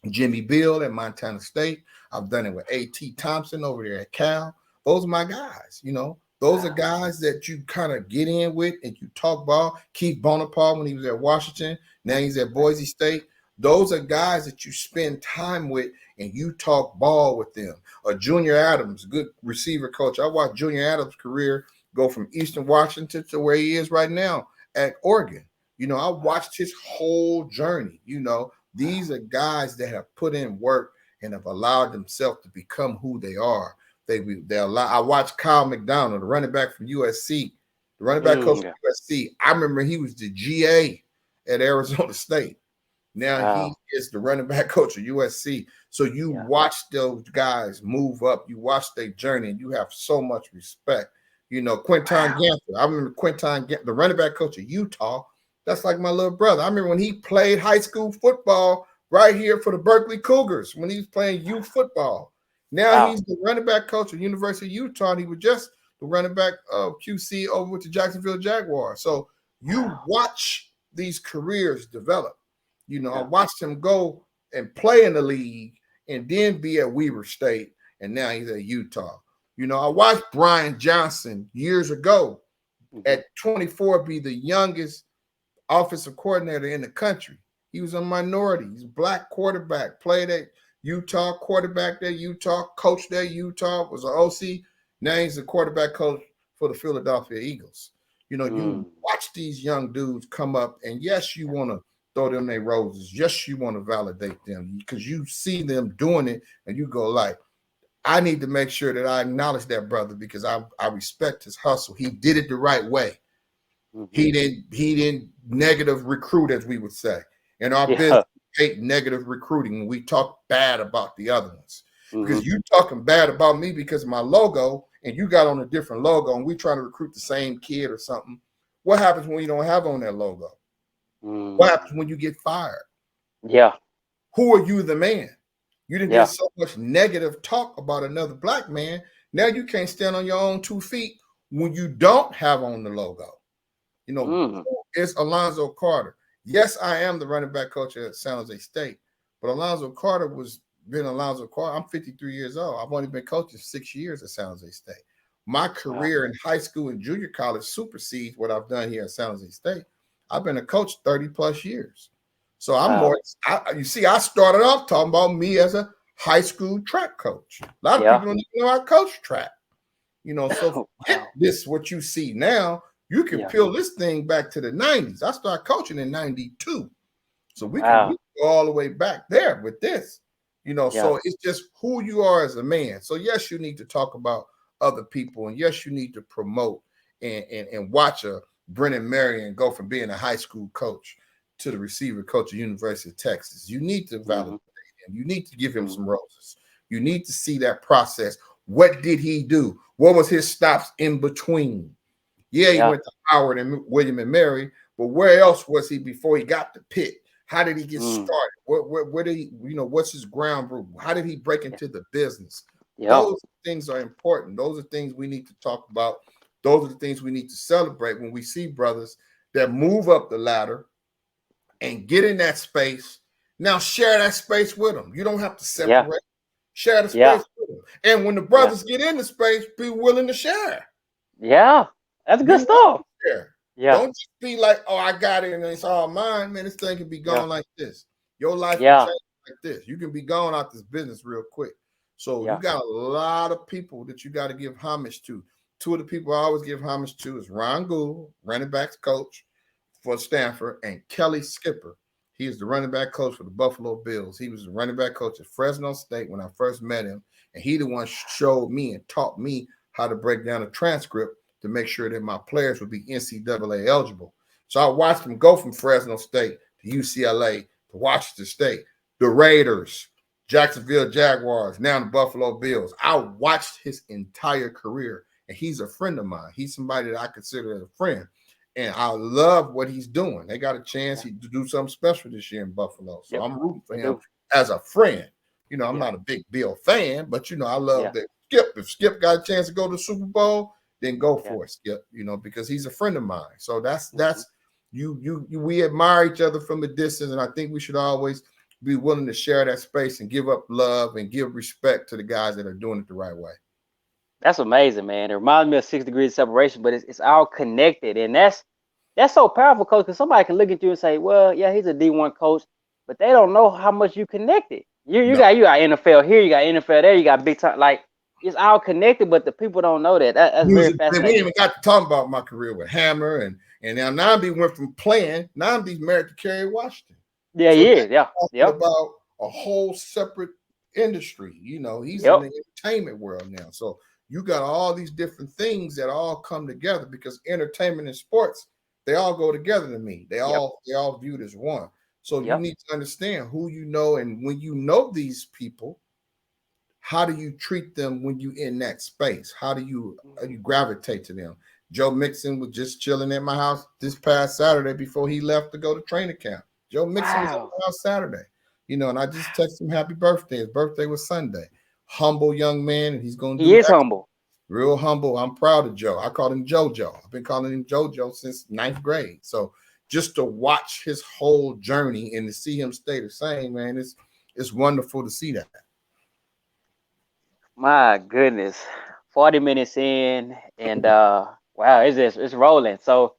Jimmy Bill at Montana State. I've done it with A.T. Thompson over there at Cal. Those are my guys, you know. Those are guys that you kind of get in with and you talk ball. Keith Bonaparte when he was at Washington, now he's at Boise State. Those are guys that you spend time with and you talk ball with them. Junior Adams, good receiver coach. I watched Junior Adams' career go from Eastern Washington to where he is right now at Oregon. You know, I watched his whole journey. You know, these are guys that have put in work and have allowed themselves to become who they are. They allow. I watched Kyle McDonald, the running back from USC, the running back coach from USC. I remember he was the GA at Arizona State. Now he is the running back coach of USC. So you watch those guys move up. You watch their journey, and you have so much respect. You know, Quinton Ganther. I remember Quinton Ganther, the running back coach of Utah. That's like my little brother. I remember when he played high school football right here for the Berkeley Cougars when he was playing youth football. Now he's the running back coach at University of Utah, and he was just the running back of QC over with the Jacksonville Jaguars. So you watch these careers develop. You know, I watched him go and play in the league and then be at Weber State, and now he's at Utah. You know, I watched Brian Johnson years ago at 24 be the youngest offensive coordinator in the country. He was a minority. He's a black quarterback, played at Utah, quarterback there, Utah, coached there, Utah, was an OC. Now he's a quarterback coach for the Philadelphia Eagles. You know, you watch these young dudes come up, and yes, you want to throw them their roses. Yes, you want to validate them because you see them doing it, and you go like, I need to make sure that I acknowledge that brother because I respect his hustle. He did it the right way. He didn't negative recruit, as we would say. In our business, we hate negative recruiting when we talk bad about the other ones. Because you talking bad about me because of my logo, and you got on a different logo, and we trying to recruit the same kid or something. What happens when you don't have on that logo? What happens when you get fired? Yeah. Who are you, the man? You didn't get so much negative talk about another black man. Now you can't stand on your own 2 feet when you don't have on the logo. You know, who is Alonzo Carter? Yes, I am the running back coach at San Jose State, but Alonzo Carter been Alonzo Carter. I'm 53 years old. I've only been coaching 6 years at San Jose State. My career in high school and junior college supersedes what I've done here at San Jose State. I've been a coach 30 plus years. So I'm more, you see, I started off talking about me as a high school track coach. A lot of people don't even know I coach track. You know, so this, what you see now, you can peel this thing back to the 90s. I started coaching in 92. So we can go all the way back there with this. You know, so it's just who you are as a man. So yes, you need to talk about other people. And yes, you need to promote and watch a Brennan Marion go from being a high school coach to the receiver coach at University of Texas. You need to validate him. You need to give him some roses. You need to see that process. What did he do? What was his stops in between? Yeah, he went to Howard and William and Mary, but where else was he before he got to Pitt? How did he get started? Where did he, you know, what's his ground rule? How did he break into the business? Those things are important. Those are things we need to talk about. Those are the things we need to celebrate when we see brothers that move up the ladder and get in that space. Now share that space with them. You don't have to separate. Share the space with them. And when the brothers get in the space, be willing to share. Yeah, that's good stuff. Yeah. Don't just be like, oh, I got it and it's all mine. Man, this thing can be gone like this. Your life can change like this. You can be gone out this business real quick. So you got a lot of people that you got to give homage to. 2 of the people I always give homage to is Ron Gould, running backs coach for Stanford, and Kelly Skipper. He is the running back coach for the Buffalo Bills. He was the running back coach at Fresno State when I first met him, and he the one showed me and taught me how to break down a transcript to make sure that my players would be NCAA eligible. So I watched him go from Fresno State to UCLA to Washington State, the Raiders, Jacksonville Jaguars, now the Buffalo Bills. I watched his entire career, and he's a friend of mine. He's somebody that I consider as a friend, and I love what he's doing. They got a chance to do something special this year in Buffalo, so I'm rooting for him as a friend. You know, I'm not a big Bill fan, but you know, I love that Skip. If Skip got a chance to go to the Super Bowl, then go for it, Skip. You know, because he's a friend of mine. So that's we admire each other from a distance, and I think we should always be willing to share that space and give up love and give respect to the guys that are doing it the right way. That's amazing, man. It reminds me of 6 degrees of separation, but it's all connected, and that's so powerful, coach. Because somebody can look at you and say, "Well, yeah, he's a D1 coach," but they don't know how much you connected. You got NFL here, you got NFL there, you got big time. Like it's all connected, but the people don't know that. That's very fascinating. We didn't even got to talk about my career with Hammer and now Nambi went from playing. Nambi's married to Kerry Washington. Yeah, he is. Yeah, about a whole separate industry. You know, he's in the entertainment world now. So you got all these different things that all come together because entertainment and sports, they all go together to me. They all viewed as one. So you need to understand who you know, and when you know these people, how do you treat them when you in that space? How do you gravitate to them? Joe Mixon was just chilling at my house this past Saturday before he left to go to training camp. Joe Mixon was at my house Saturday, you know, and I just texted him happy birthday. His birthday was Sunday. Humble young man, and he's going to do. He is humble. Real humble. I'm proud of Joe. I called him JoJo. I've been calling him JoJo since 9th grade. So just to watch his whole journey and to see him stay the same, man, it's wonderful to see that. My goodness, 40 minutes in, and wow, it's rolling. So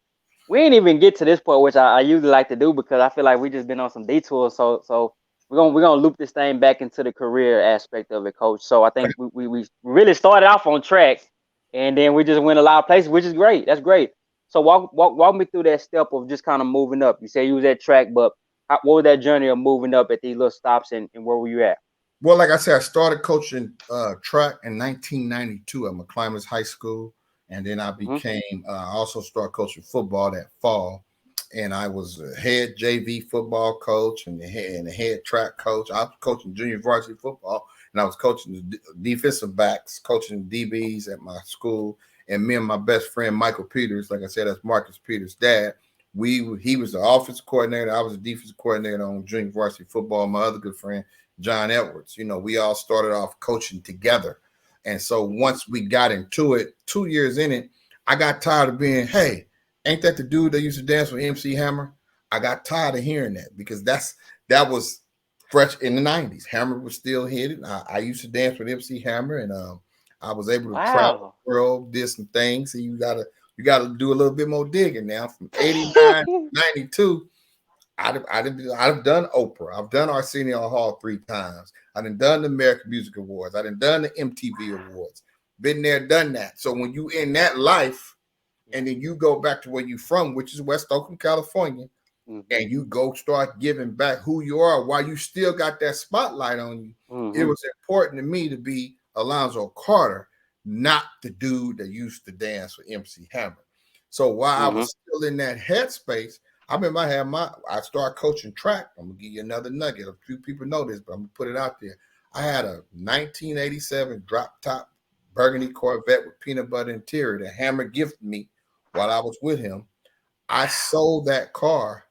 we ain't even get to this point, which I usually like to do because I feel like we just been on some detours. So we're gonna loop this thing back into the career aspect of it, coach. So I think we really started off on track, and then we just went a lot of places, which is great. That's great. So walk me through that step of just kind of moving up. You say you was at track, but what was that journey of moving up at these little stops, and where were you at? Well, like I said, I started coaching track in 1992 at McClymonds High School, and then I became. I also started coaching football that fall, and I was a head JV football coach and the head track coach. I was coaching junior varsity football, and I was coaching the defensive backs, coaching DBs at my school. And me and my best friend Michael Peters, like I said, that's Marcus Peters' dad. He was the offensive coordinator. I was the defensive coordinator on junior varsity football. My other good friend John Edwards. You know, we all started off coaching together. And so once we got into it, 2 years in it, I got tired of being, hey, ain't that the dude that used to dance with MC Hammer? I got tired of hearing that because that was fresh in the 90s. Hammer was still hitting. I used to dance with MC Hammer, and I was able to travel the world, did some things. So you gotta do a little bit more digging now. From 89 to 92, I've done Oprah. I've done Arsenio Hall 3 times. I've done the American Music Awards. I've done the MTV Awards. Been there, done that. So when you in that life, and then you go back to where you from, which is West Oakland, California, and you go start giving back who you are while you still got that spotlight on you, it was important to me to be Alonzo Carter, not the dude that used to dance with MC Hammer. So while I was still in that headspace, I remember I started coaching track. I'm gonna give you another nugget. A few people know this, but I'm gonna put it out there. I had a 1987 drop top burgundy Corvette with peanut butter interior that Hammer gifted me while I was with him. I sold that car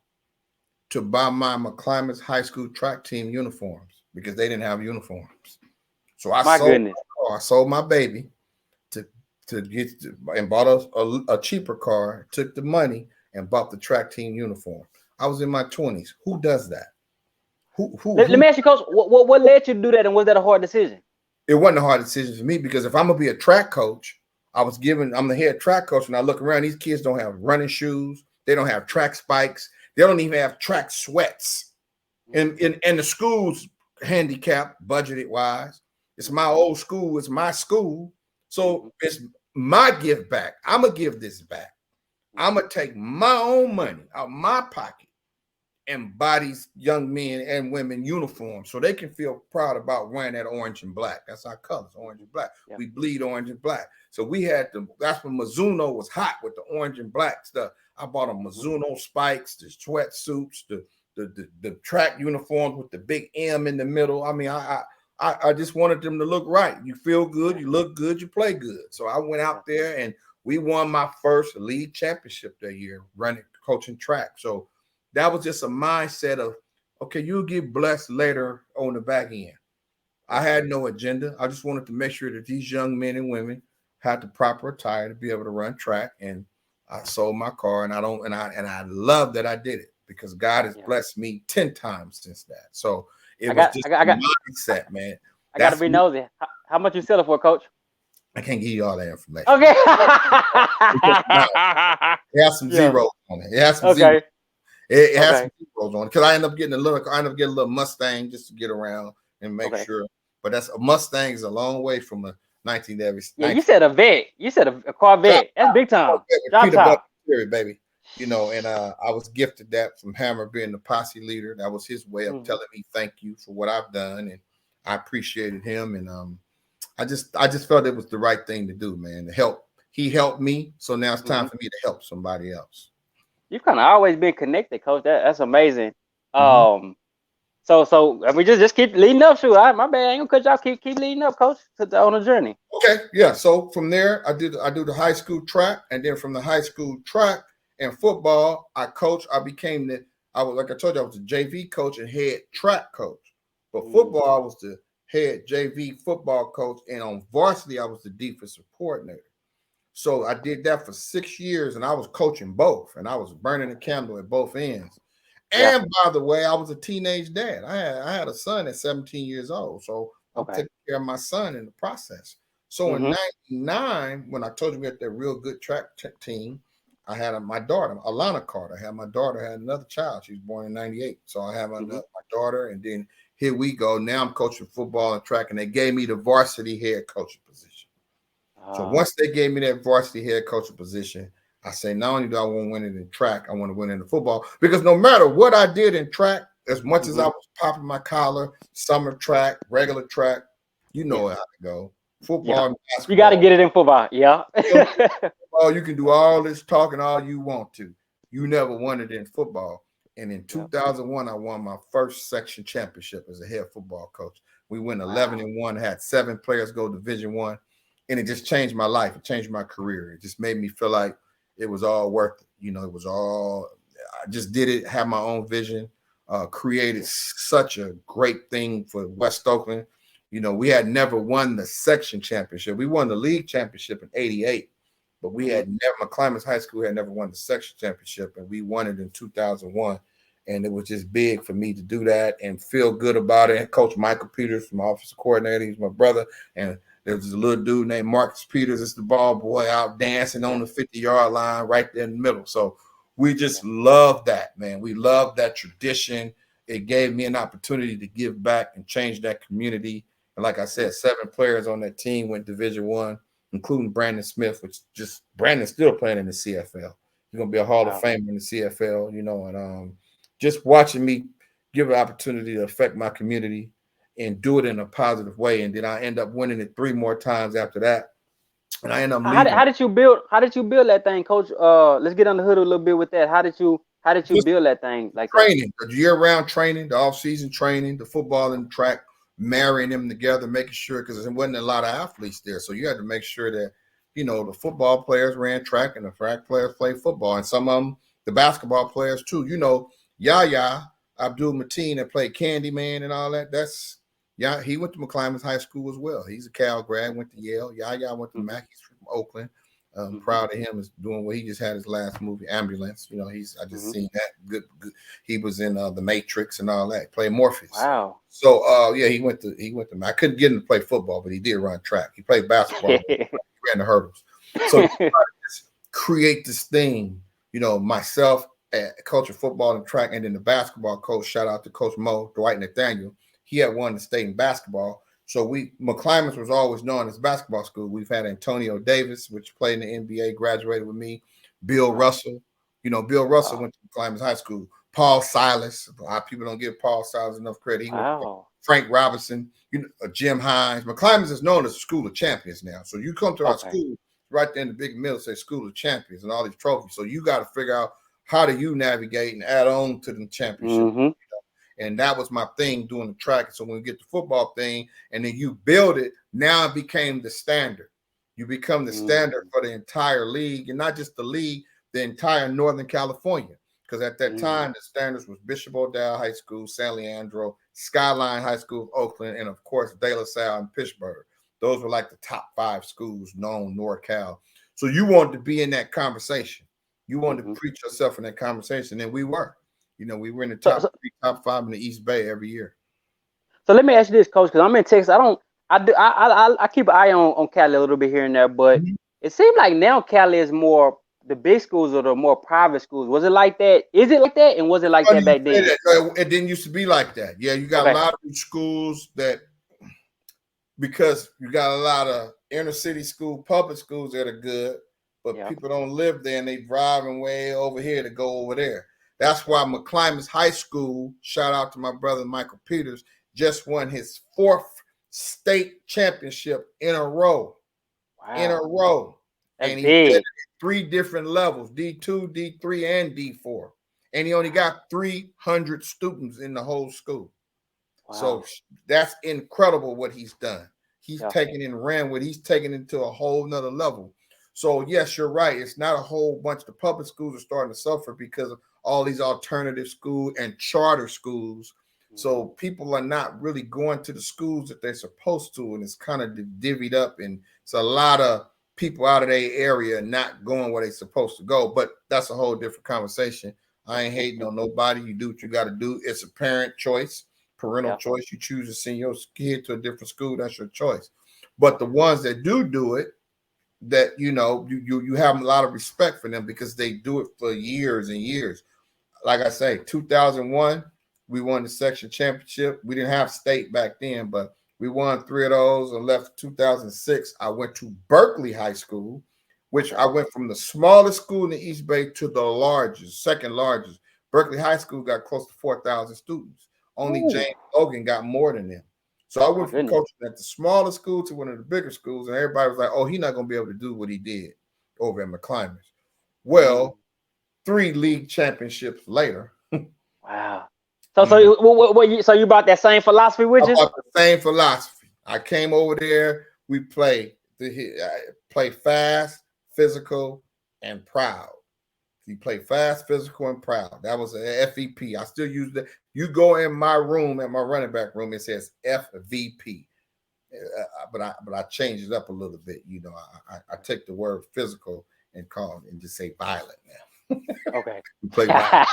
to buy my McClymonds High School track team uniforms because they didn't have uniforms. So I sold my baby to get and bought a cheaper car, took the money and bought the track team uniform. I was in my 20s. Who does that? Let me ask you, Coach, what led you to do that, and was that a hard decision? It wasn't a hard decision for me because if I'm gonna be a track coach, I'm the head track coach, and I look around, these kids don't have running shoes, they don't have track spikes, they don't even have track sweats. And the school's handicapped budgeted wise. It's my old school, it's my school. So it's my give back. I'm gonna give this back. I'm gonna take my own money out of my pocket and buy these young men and women uniforms so they can feel proud about wearing that orange and black. That's our colors, orange and black. Yeah. We bleed orange and black. So we had that's when Mizuno was hot with the orange and black stuff. I bought them Mizuno spikes, the sweatsuits, the track uniforms with the big M in the middle. I mean, I just wanted them to look right. You feel good, you look good, you play good. So I went out there and we won my first league championship that year, coaching track. So that was just a mindset of, okay, you'll get blessed later on the back end. I had no agenda. I just wanted to make sure that these young men and women had the proper attire to be able to run track. And I sold my car, and I love that I did it because God has blessed me 10 times since that. So it was just a mindset, man. I got to be nosy. How much you sell it for, Coach? I can't give you all that information. Okay. It has some zeros on it. It has some zeros. It has some zeros on it because I end up getting a little Mustang just to get around and make sure. But that's a Mustang is a long way from a 1980s. Yeah, you said a vet. You said a Corvette. That's big time. Drop top. Baby. You know, and I was gifted that from Hammer being the posse leader. That was his way of telling me thank you for what I've done, and I appreciated him. And I just felt it was the right thing to do, man. To help. He helped me, so now it's time for me to help somebody else. You've kind of always been connected, Coach. That's amazing. So we just keep leading up. Shoot, my bad. I ain't gonna cut y'all. Keep leading up, Coach, on a journey. Okay, yeah. So from there, I do the high school track, and then from the high school track and football, I became like I told you, I was the JV coach and head track coach. But football, I was the head JV football coach, and on varsity, I was the defensive coordinator. So I did that for 6 years, and I was coaching both, and I was burning the candle at both ends. And by the way, I was a teenage dad. I had a son at 17 years old. So I'm taking care of my son in the process. So in 99, when I told you we had that real good track team, I had my daughter, Alonzo Carter. I had my daughter, had another child. She was born in 98. So I have my daughter, and then here we go. Now I'm coaching football and track, and they gave me the varsity head coaching position. So once they gave me that varsity head coaching position, I say, not only do I want to win it in track, I want to win it in football. Because no matter what I did in track, as much as I was popping my collar, summer track, regular track, you know how to go. Football and basketball. You got to get it in football. Yeah. You can do all this talking all you want to. You never won it in football. And in 2001, I won my first section championship as a head football coach. We went 11-1, had 7 players go Division I, and it just changed my life. It changed my career. It just made me feel like it was all worth it. You know, I just did it, have my own vision, created such a great thing for West Oakland. You know, we had never won the section championship. We won the league championship in 88, but we had never, McClymonds High School had never won the section championship, and we won it in 2001. And it was just big for me to do that and feel good about it. And Coach Michael Peters, my offensive coordinator, he's my brother, and there was a little dude named Marcus Peters. It's the ball boy out dancing on the 50-yard line right there in the middle. So we just love that, man. We love that tradition. It gave me an opportunity to give back and change that community. And like I said, 7 players on that team went Division I, including Brandon Smith, Brandon's still playing in the CFL. He's going to be a Hall of Famer in the CFL, you know, and just watching me give an opportunity to affect my community and do it in a positive way. And then I end up winning it 3 more times after that. And I end up leaving. How did you build that thing, Coach? Let's get under the hood a little bit with that. How did you build that thing like training, the year-round training, the off-season training, the football and track, marrying them together, making sure, because there wasn't a lot of athletes there. So you had to make sure that, you know, the football players ran track and the track players played football. And some of them, the basketball players too. You know, Yahya Abdul Mateen that played Candyman and all that. He went to McClymonds High School as well. He's a Cal grad, went to Yale. Yahya went to Mackey's from Oakland. Proud of him is doing what he just had his last movie, Ambulance. You know, I just seen that. Good. He was in The Matrix and all that. Played Morpheus. Wow. So he went to. I couldn't get him to play football, but he did run track. He played basketball. He ran the hurdles. So just create this thing. You know, myself, coach of football and track, and then the basketball coach. Shout out to Coach Mo, Dwight Nathaniel. He had won the state in basketball. So McClymonds was always known as basketball school. We've had Antonio Davis, which played in the NBA, graduated with me. Bill Russell. You know, Bill Russell went to McClymonds High School. Paul Silas. A lot of people don't give Paul Silas enough credit. Frank Robinson, Jim Hines. McClymonds is known as a school of champions now. So you come to our school, right there in the big middle, say School of Champions and all these trophies. So you got to figure out how do you navigate and add on to the championship? Mm-hmm. And that was my thing doing the track. So when we get the football thing and then you build it, now it became the standard. You become the standard for the entire league, and not just the league, the entire Northern California. Because at that time, the standards was Bishop O'Dowd High School, San Leandro, Skyline High School of Oakland, and of course, De La Salle and Pittsburgh. Those were like the top 5 schools known NorCal. So you wanted to be in that conversation. You wanted to preach yourself in that conversation, and we were. You know, we were in the top 3, top 5 in the East Bay every year. So let me ask you this, Coach, because I'm in Texas. I keep an eye on Cali a little bit here and there, but it seems like now Cali is more the big schools or the more private schools. Was it like that? Is it like that? And was it like that back then? It didn't used to be like that. Yeah, you got a lot of schools that, because you got a lot of inner city school, public schools that are good, but people don't live there and they driving way over here to go over there. That's why McClymonds High School, shout out to my brother Michael Peters, just won his 4th state championship in a row. Wow. In a row. That's and he big. did it at 3 different levels, D2, D3, and D4. And he only got 300 students in the whole school. Wow. So that's incredible what he's done. He's taken and ran with, he's taken it to a whole nother level. So yes, you're right. It's not a whole bunch. The public schools are starting to suffer because of all these alternative schools and charter schools. So people are not really going to the schools that they're supposed to, and it's kind of divvied up, and it's a lot of people out of their area not going where they're supposed to go. But that's a whole different conversation. I ain't hating on nobody. You do what you got to do. It's a parent choice, parental choice. You choose to send your kid to a different school, that's your choice. But the ones that do it, that you have a lot of respect for them because they do it for years and years. Like I say, 2001, we won the section championship. We didn't have state back then, but we won 3 of those and left 2006. I went to Berkeley High School, which I went from the smallest school in the East Bay to the largest, second largest. Berkeley High School got close to 4,000 students. Only James Logan got more than them. So I went from coaching at the smallest school to one of the bigger schools, and everybody was like, oh, he's not going to be able to do what he did over at McClymonds. Well, 3 league championships later. Wow. So you brought that same philosophy with you? I brought the same philosophy. I came over there. We play fast, physical, and proud. You play fast, physical, and proud. That was an FVP. I still use that. You go in my room, at my running back room, it says FVP. But I changed it up a little bit. You know, I take the word physical and call it and just say violent now. Okay. We play violent.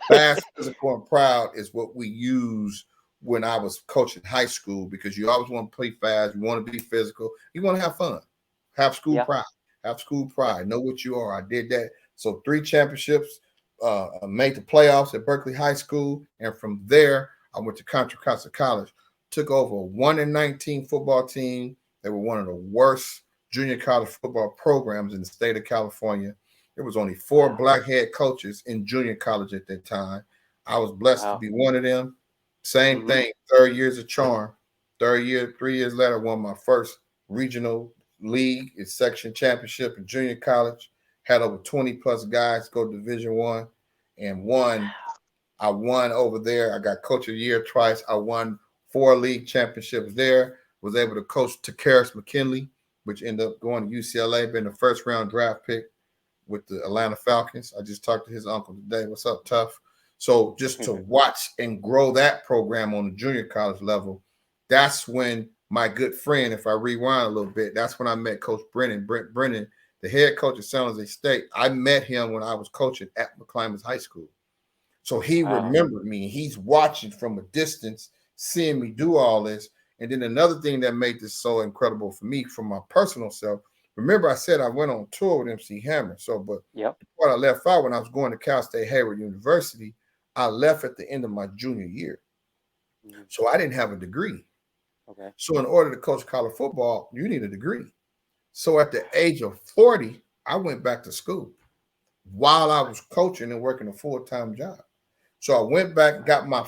Fast, physical, and proud is what we use when I was coaching high school, because you always want to play fast, you want to be physical, you want to have fun, have school pride, know what you are. I did that. So 3 championships, made the playoffs at Berkeley High School, and from there I went to Contra Costa College, took over a 1-19 football team. They were one of the worst junior college football programs in the state of California. There was only 4 black head coaches in junior college at that time. I was blessed to be one of them. Same thing, 3rd year's a charm. 3rd year, 3 years later, I won my first regional league and section championship in junior college. Had over 20 plus guys go Division I, and I won over there. I got coach of the year twice. I won 4 league championships there. Was able to coach Takaris McKinley, which ended up going to UCLA, been the first round draft pick with the Atlanta Falcons. I just talked to his uncle today. What's up, Tough? So just to watch and grow that program on the junior college level, that's when my good friend, if I rewind a little bit, that's when I met Coach Brent Brennan, the head coach of San Jose State. I met him when I was coaching at McClymonds High School. So he remembered me. He's watching from a distance, seeing me do all this. And then another thing that made this so incredible for me, from my personal self, remember I said I went on tour with MC Hammer. So, but before I left out, when I was going to Cal State Hayward University, I left at the end of my junior year. So I didn't have a degree. Okay. So in order to coach college football, you need a degree. So at the age of 40, I went back to school while I was coaching and working a full-time job. So I went back and got my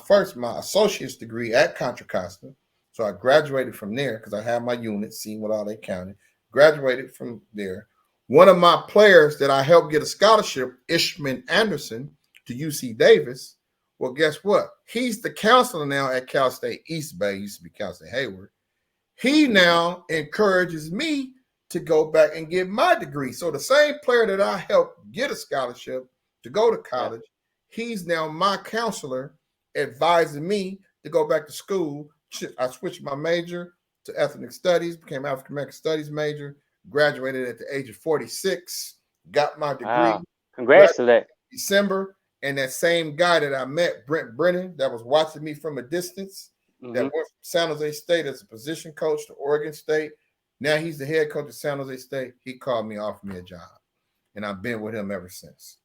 associate's degree at Contra Costa. So I graduated from there because I had my unit, seeing what all they counted. Graduated from there, One of my players that I helped get a scholarship, Ishman Anderson, to UC Davis. Well, guess what? He's the counselor now at Cal State East Bay. Used to be Cal State Hayward. He now encourages me to go back and get my degree. So the same player that I helped get a scholarship to go to college, he's now my counselor advising me to go back to school. I switched my major to ethnic studies, became African American studies major, graduated at the age of 46, got my degree. Wow. Congrats to that. December. And that same guy that I met, Brent Brennan, that was watching me from a distance, that went from San Jose State as a position coach to Oregon State. Now he's the head coach of San Jose State. He called me, offered me a job. And I've been with him ever since.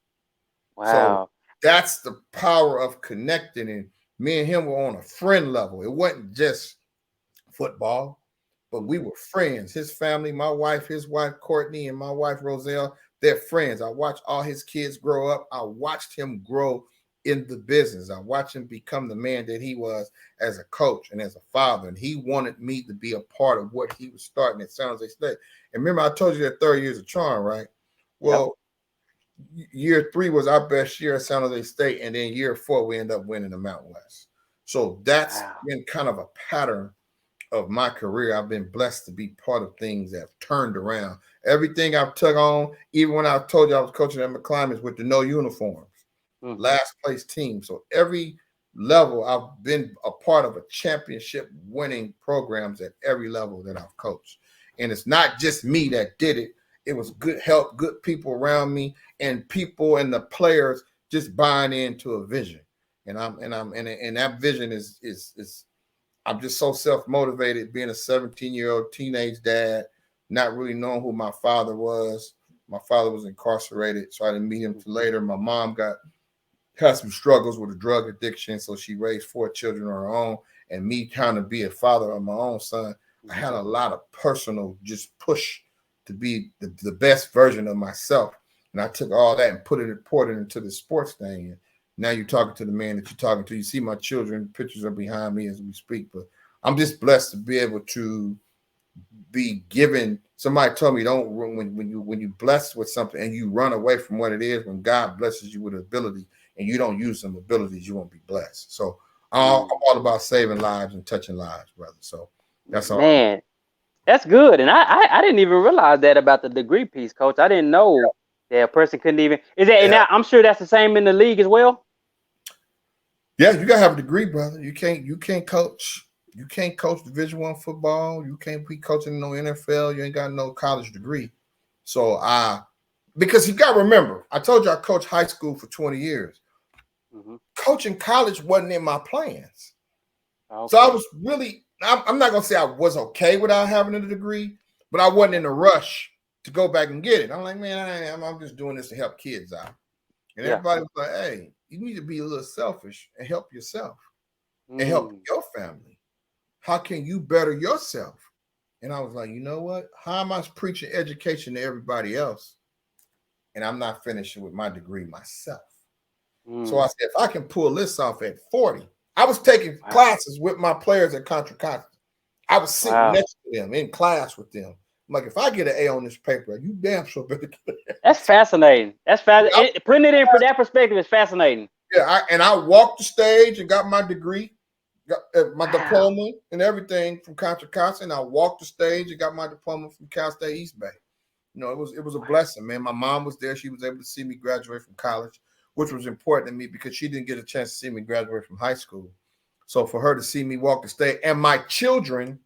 Wow. So that's the power of connecting. And me and him were on a friend level. It wasn't just football, but we were friends. His family, my wife, his wife, Courtney, and my wife, Roselle, they're friends. I watched all his kids grow up. I watched him grow in the business. I watched him become the man that he was as a coach and as a father. And he wanted me to be a part of what he was starting at San Jose State. And remember, I told you that 30 years of charm, right? Well, year 3 was our best year at San Jose State. And then year 4, we ended up winning the Mountain West. So that's been kind of a pattern of my career. I've been blessed to be part of things that have turned around. Everything I've took on, even when I told you I was coaching at McClymonds with the no uniforms, last place team. So every level, I've been a part of a championship winning programs at every level that I've coached. And it's not just me that did it. It was good help, good people around me, and people and the players just buying into a vision. And that vision is I'm just so self-motivated being a 17-year-old teenage dad, not really knowing who my father was. My father was incarcerated, so I didn't meet him till later. My mom had some struggles with a drug addiction, so she raised 4 children on her own. And me trying to be a father of my own son, I had a lot of personal just push to be the best version of myself. And I took all that and poured it into the sports thing. And now you're talking to the man that you're talking to. You see my children, pictures are behind me as we speak. But I'm just blessed to be able to be given. Somebody told me, don't when you blessed with something and you run away from what it is, when God blesses you with ability and you don't use some abilities, you won't be blessed. So I'm all about saving lives and touching lives, brother. So that's all. Man, that's good. And I didn't even realize that about the degree piece, Coach. I didn't know that a person couldn't even. Is that? And I'm sure that's the same in the league as well. Yeah, you gotta have a degree, brother. You can't coach. You can't coach Division I football. You can't be coaching no NFL. You ain't got no college degree. So because you gotta remember, I told you I coached high school for 20 years. Coaching college wasn't in my plans. Okay. So I was really, I'm not gonna say I was okay without having a degree, but I wasn't in a rush to go back and get it. I'm like, man, I'm just doing this to help kids out. And everybody was like, hey, you need to be a little selfish and help yourself and help your family. How can you better yourself? And I was like, you know what? How am I preaching education to everybody else? And I'm not finishing with my degree myself. So I said, if I can pull this off at 40, I was taking classes with my players at Contra Costa. I was sitting next to them in class with them. I'm like, if I get an A on this paper, you damn sure better get it. That's fascinating. That's fascinating. Putting it in for that perspective is fascinating. Yeah, I walked the stage and got my degree, got my diploma and everything from Contra Costa, and I walked the stage and got my diploma from Cal State East Bay. You know, it was a blessing, man. My mom was there. She was able to see me graduate from college, which was important to me because she didn't get a chance to see me graduate from high school. So for her to see me walk the stage, and my children,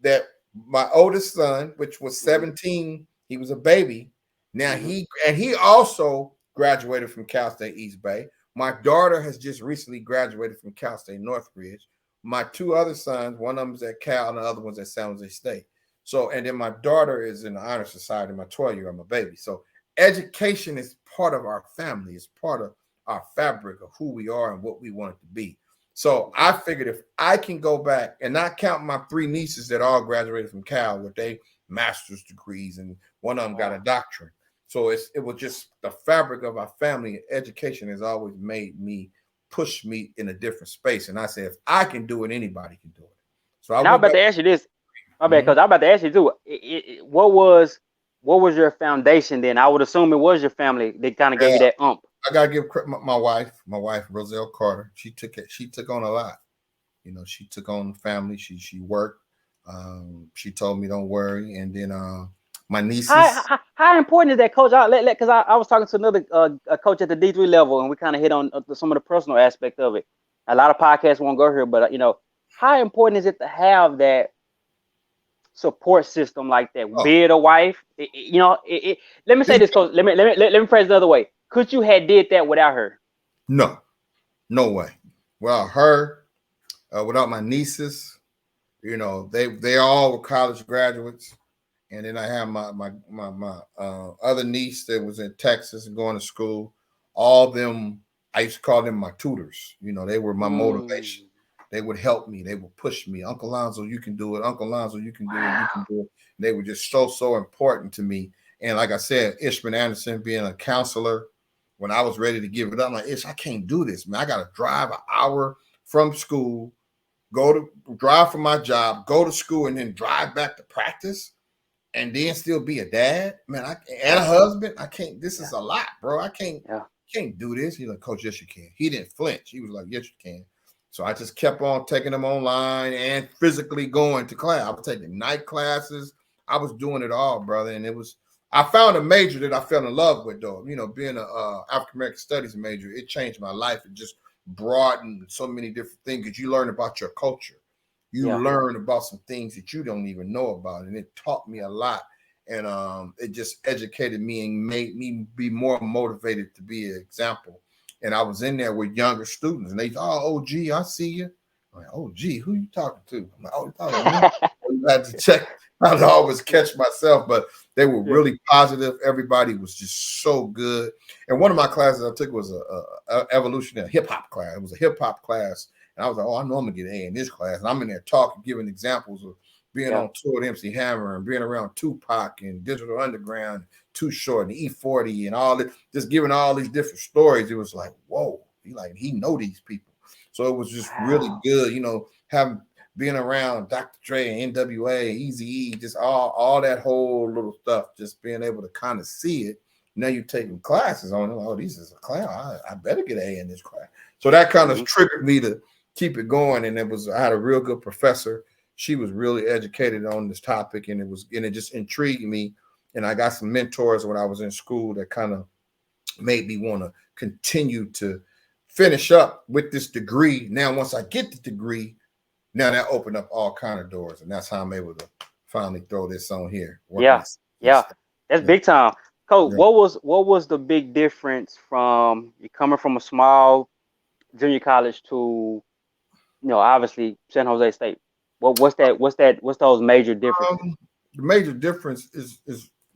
that my oldest son, which was 17, he was a baby. Now he also graduated from Cal State East Bay. My daughter has just recently graduated from Cal State Northridge. My 2 other sons, one of them's at Cal and the other one's at San Jose State. So, and then my daughter is in the Honor Society. My 12-year-old, my baby. So education is part of our family. It's part of our fabric of who we are and what we want it to be. So I figured if I can go back and not count my 3 nieces that all graduated from Cal with their master's degrees, and one of them got a doctorate. So it was just the fabric of our family. Education has always made me push me in a different space. And I said, if I can do it, anybody can do it. So I'm about to ask you this. My bad, because I'm about to ask you too. What was what was your foundation then? I would assume it was your family that kind of gave you Yeah, that ump. I gotta give credit my wife, Roselle Carter. She took it. She took on a lot. You know, she took on the family. She worked. She told me don't worry. And then my How, nieces. how, how important is that, coach? Because I was talking to another a coach at the D3 level, and we kind of hit on some of the personal aspect of it. A lot of podcasts won't go here, but how important is it to have that support system like that? Oh Be it a wife, let me say it's, this, coach. Let me phrase it another way. Could you have did that without her? no, no way. Well, her without my nieces, you know, they all were college graduates. And then I have my other niece that was in Texas and going to school. All of them, I used to call them my tutors. You know, they were my motivation. Mm, They would help me. They would push me. Uncle Lonzo, you can do it. Uncle Lonzo, you can do it. You can wow. do it. And they were just so important to me. And like I said, Ishman Anderson being a counselor, when I was ready to give it up, I'm like, Ish, I can't do this, man. I got to drive an hour from school, go to drive from my job, go to school, and then drive back to practice and then still be a dad, man, and a Yeah. husband. I can't. This Yeah. is a lot, bro. I Yeah. can't do this. He's like, Coach, yes, you can. He didn't flinch. He was like, yes, you can. So I just kept on taking them online and physically going to class. I was taking night classes. I was doing it all, brother. And it was. I found a major that I fell in love with, though. You know, being a African American Studies major, it changed my life. It just broadened so many different things because you learn about your culture. You Yeah. learn about some things that you don't even know about, and it taught me a lot. And it just educated me and made me be more motivated to be an example. And I was in there with younger students, and they, oh, OG, I see you. I'm like, oh, gee, who you talking to? I'm like, oh, you talking to me? I had to check. I would always catch myself, but they were Yeah. really positive. Everybody was just so good. And one of my classes I took was a evolutionary hip hop class. It was a hip hop class, and I was like, oh, I know I'm gonna get an A in this class. And I'm in there talking, giving examples of being Yeah. on tour with MC Hammer and being around Tupac and Digital Underground, Too Short and E40 and all that, just giving all these different stories. It was like, whoa, he know these people. So it was just really Wow. good, you know, having being around Dr. Dre and NWA, Easy E, just all that whole little stuff, just being able to kind of see it. Now you're taking classes on it. Oh, this is a class. I better get an A in this class. So that kind of Hmm. triggered me to keep it going. And I had a real good professor. She was really educated on this topic, and it just intrigued me. And I got some mentors when I was in school that kind of made me want to continue to finish up with this degree. Now, once I get the degree, now that opened up all kind of doors, and that's how I'm able to finally throw this on here, working Yeah. this Yeah. stuff. That's Yeah, big time. Coach, yeah. what was the big difference from you coming from a small junior college to, obviously San Jose State? What's those major differences? The major difference is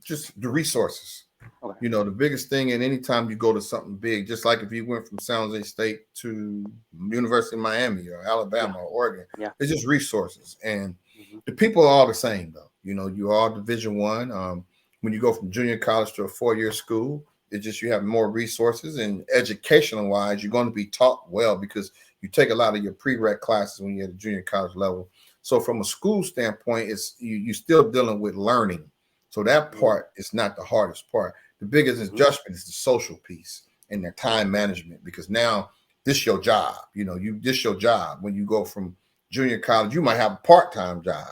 just the resources. Okay. You know, the biggest thing, and anytime you go to something big, just like if you went from San Jose State to University of Miami or Yeah. Alabama or Oregon, Yeah. it's just resources. And Hmm. the people are all the same, though. You know, you are Division One. When you go from junior college to a 4-year school, it's just you have more resources, and educational wise, you're going to be taught well because you take a lot of your prereq classes when you're at the junior college level. So from a school standpoint, it's you're still dealing with learning. So that part is not the hardest part. The biggest Hmm. adjustment is the social piece and the time management, because now this your job. You know, this your job. When you go from junior college, you might have a part-time job.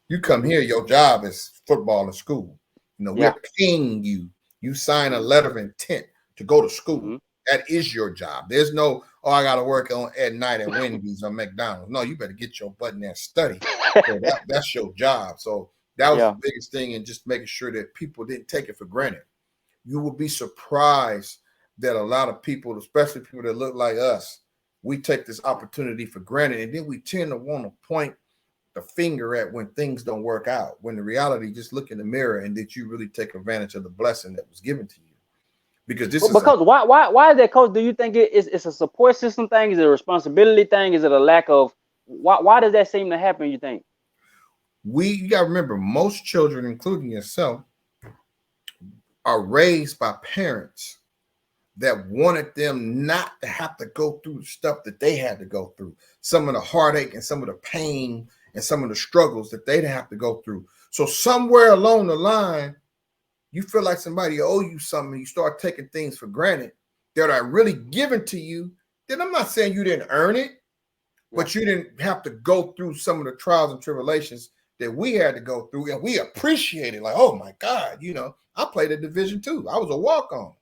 You come Hmm. here, your job is football and school. You know, Yeah. we're paying you. You sign a Hmm. letter of intent to go to school. Hmm. That is your job. There's no, oh, I got to work on at night at Wendy's or McDonald's. No, you better get your butt in there and study. So that's your job. So that was the Yeah. biggest thing, and just making sure that people didn't take it for granted. You will be surprised that a lot of people, especially people that look like us, we take this opportunity for granted, and then we tend to want to point the finger at when things don't work out. When the reality, just look in the mirror and did you really take advantage of the blessing that was given to you? Because this But is a because why is that, coach? Do you think it's a support system thing? Is it a responsibility thing? Is it a lack of why does that seem to happen, you think? you got to remember, most children, including yourself, are raised by parents that wanted them not to have to go through stuff that they had to go through, some of the heartache and some of the pain and some of the struggles that they didn't have to go through. So somewhere along the line, you feel like somebody owe you something, you start taking things for granted that are really given to you, then I'm not saying you didn't earn it, but you didn't have to go through some of the trials and tribulations that we had to go through, and we appreciate it. Like, oh my God, I played a Division II. I was a walk-on.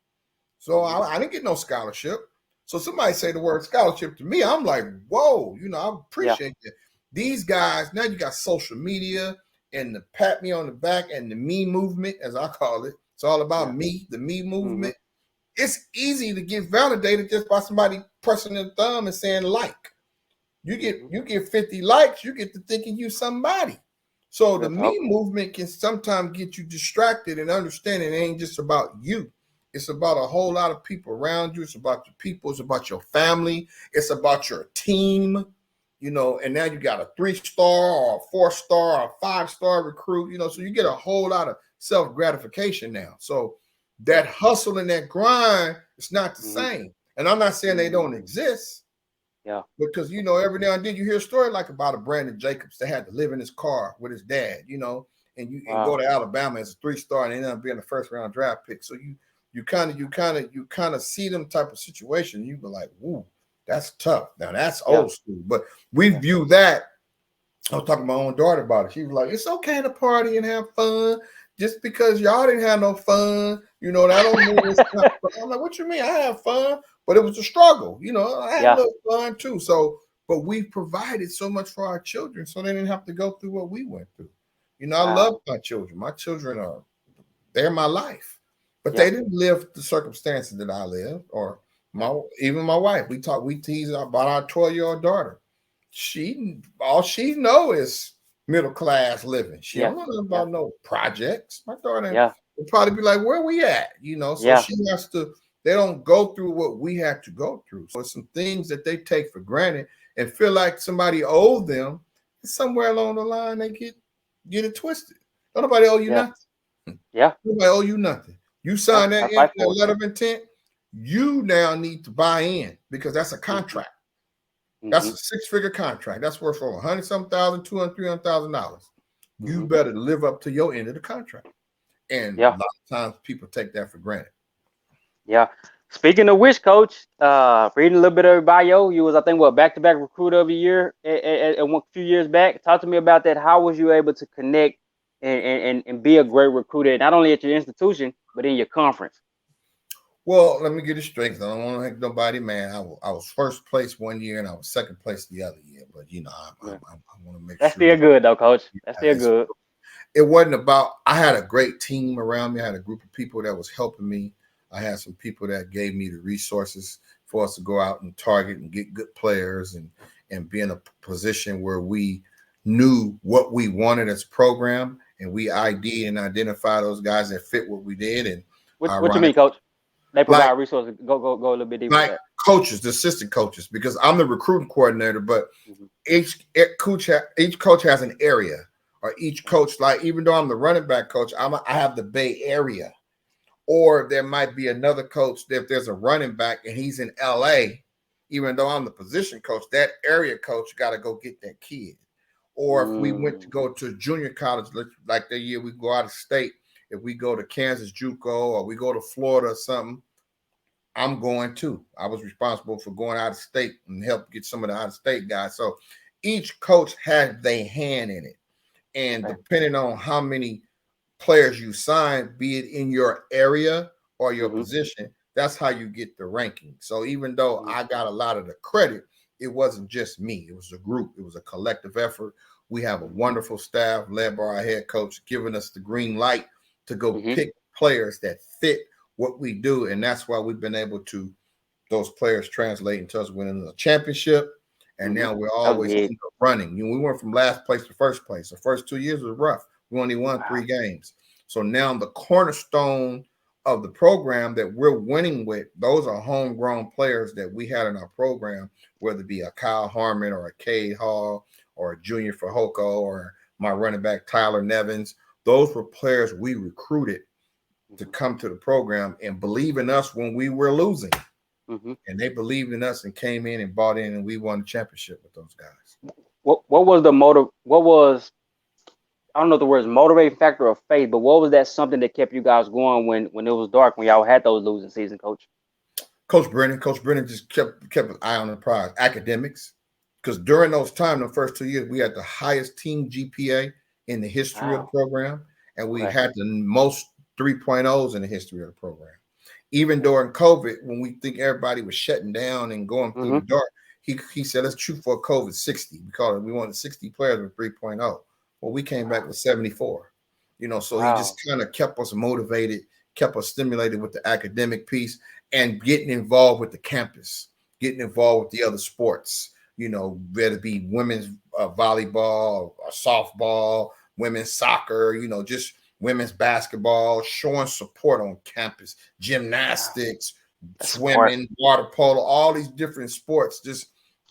So I didn't get no scholarship. So somebody say the word scholarship to me, I'm like, whoa, I appreciate it. These guys, now you got social media and the pat me on the back and the me movement, as I call it. It's all about me, the me movement. It's easy to get validated just by somebody pressing their thumb and saying like. You get 50 likes, you get to thinking you somebody. So the me movement can sometimes get you distracted and understanding it ain't just about you. It's about a whole lot of people around you. It's about your people. It's about your family. It's about your team, and now you got a 3-star or a 4-star or a 5-star recruit, so you get a whole lot of self-gratification now. So that hustle and that grind, it's not the same. And I'm not saying they don't exist. Yeah. Because, every now and then you hear a story like about a Brandon Jacobs that had to live in his car with his dad, and go to Alabama as a 3-star and end up being a first-round draft pick. So you kind of see them type of situation. You be like, "Ooh, that's tough." Now that's old school, but we view that. I was talking to my own daughter about it. She was like, "It's okay to party and have fun. Just because y'all didn't have no fun, that don't mean it's not fun." I'm like, "What you mean? I have fun, but it was a struggle. I had a little fun too." So, but we provided so much for our children, so they didn't have to go through what we went through. I love my children. My children they're my life. But they didn't live the circumstances that I lived, or even my wife. We tease about our 12-year-old daughter. All she know is middle class living. She don't know about no projects. My daughter would probably be like, "Where we at?" So she has to. They don't go through what we had to go through. So it's some things that they take for granted and feel like somebody owed them. And somewhere along the line, they get it twisted. Don't nobody owe you nothing. Yeah. Nobody owe you nothing. You sign that letter of intent, you now need to buy in because that's a contract. That's a 6-figure contract. That's worth over $100-some thousand, $200,000, $300,000. You better live up to your end of the contract. And a lot of times people take that for granted. Yeah. Speaking of which, Coach, reading a little bit of your bio, you was, I think, back-to-back recruiter of the year a few years back. Talk to me about that. How was you able to connect and be a great recruiter, not only at your institution, but in your conference? Well, let me get it straight. I don't want to make nobody mad. I was first place one year and I was second place the other year. But I want to make that's sure still good though, Coach. That's still good. It wasn't about. I had a great team around me. I had a group of people that was helping me. I had some people that gave me the resources for us to go out and target and get good players and be in a position where we knew what we wanted as a program and we ID'd and identified those guys that fit what we did. And what you mean, Coach? They provide resources. Go a little bit deeper. Like coaches, the assistant coaches, because I'm the recruiting coordinator, but each coach has an area, or each coach, like even though I'm the running back coach, I have the Bay Area. Or there might be another coach that if there's a running back and he's in LA, even though I'm the position coach, that area coach got to go get that kid. Or if we went to go to junior college, like the year we go out of state, if we go to Kansas JUCO or we go to Florida or something, I'm going too. I was responsible for going out of state and help get some of the out of state guys. So each coach had their hand in it. And depending on how many players you sign, be it in your area or your position, that's how you get the ranking. So even though I got a lot of the credit, it wasn't just me. It was a group. It was a collective effort. We have a wonderful staff led by our head coach, giving us the green light to go pick players that fit what we do. And that's why we've been able to, those players translate into us winning a championship. And now we're always running. We went from last place to first place. The first 2 years was rough. We only won 3 games. So now the cornerstone of the program that we're winning with, those are homegrown players that we had in our program, whether it be a Kyle Harmon or a Cade Hall or a junior for Hoko or my running back Tyler Nevins. Those were players we recruited to come to the program and believe in us when we were losing. And they believed in us and came in and bought in, and we won the championship with those guys. What was the motive? What was I don't know if the words motivating factor or faith, but what was that something that kept you guys going when it was dark, when y'all had those losing season, Coach? Coach Brennan just kept an eye on the prize, academics, because during those times, the first 2 years, we had the highest team GPA in the history of the Wow. program, and we Okay. had the most 3.0s in the history of the program. Even during COVID, when we think everybody was shutting down and going through the dark, he said, let's shoot for a COVID 60 because we wanted 60 players with 3.0. Well, we came back with 74. So he just Wow. kind of kept us motivated, kept us stimulated with the academic piece and getting involved with the campus, getting involved with the other sports, whether it be women's volleyball or softball, women's soccer, just women's basketball, showing support on campus, gymnastics, That's smart. swimming, water polo, all these different sports, just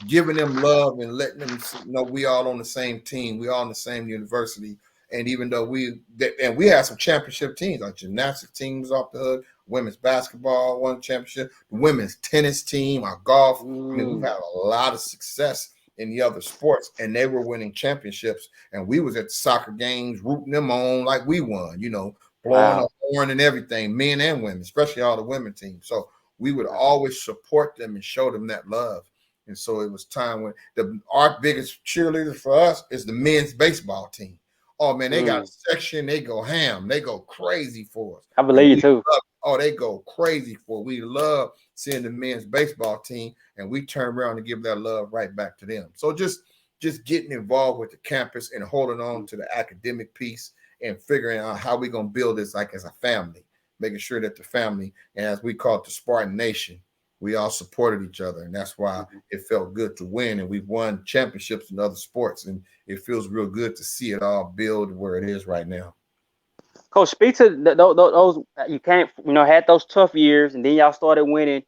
giving them love and letting them know we all on the same team, we all in the same university. And even though we had some championship teams, our gymnastics team was off the hook, women's basketball won championship, the women's tennis team, our golf. We've had a lot of success in the other sports, and they were winning championships. And we was at the soccer games rooting them on like we won, blowing a horn and everything, men and women, especially all the women teams. So we would always support them and show them that love. And so it was time when our biggest cheerleaders for us is the men's baseball team. Oh man, they got a section. They go ham. They go crazy for us. I believe you too. They go crazy for us. We love seeing the men's baseball team, and we turn around and give that love right back to them. So just getting involved with the campus and holding on to the academic piece and figuring out how we're gonna build this like as a family, making sure that the family, and as we call it, the Spartan Nation, we all supported each other, and that's why it felt good to win. And we've won championships in other sports, and it feels real good to see it all build where it is right now. Coach, speak to those you can't, had those tough years, and then y'all started winning.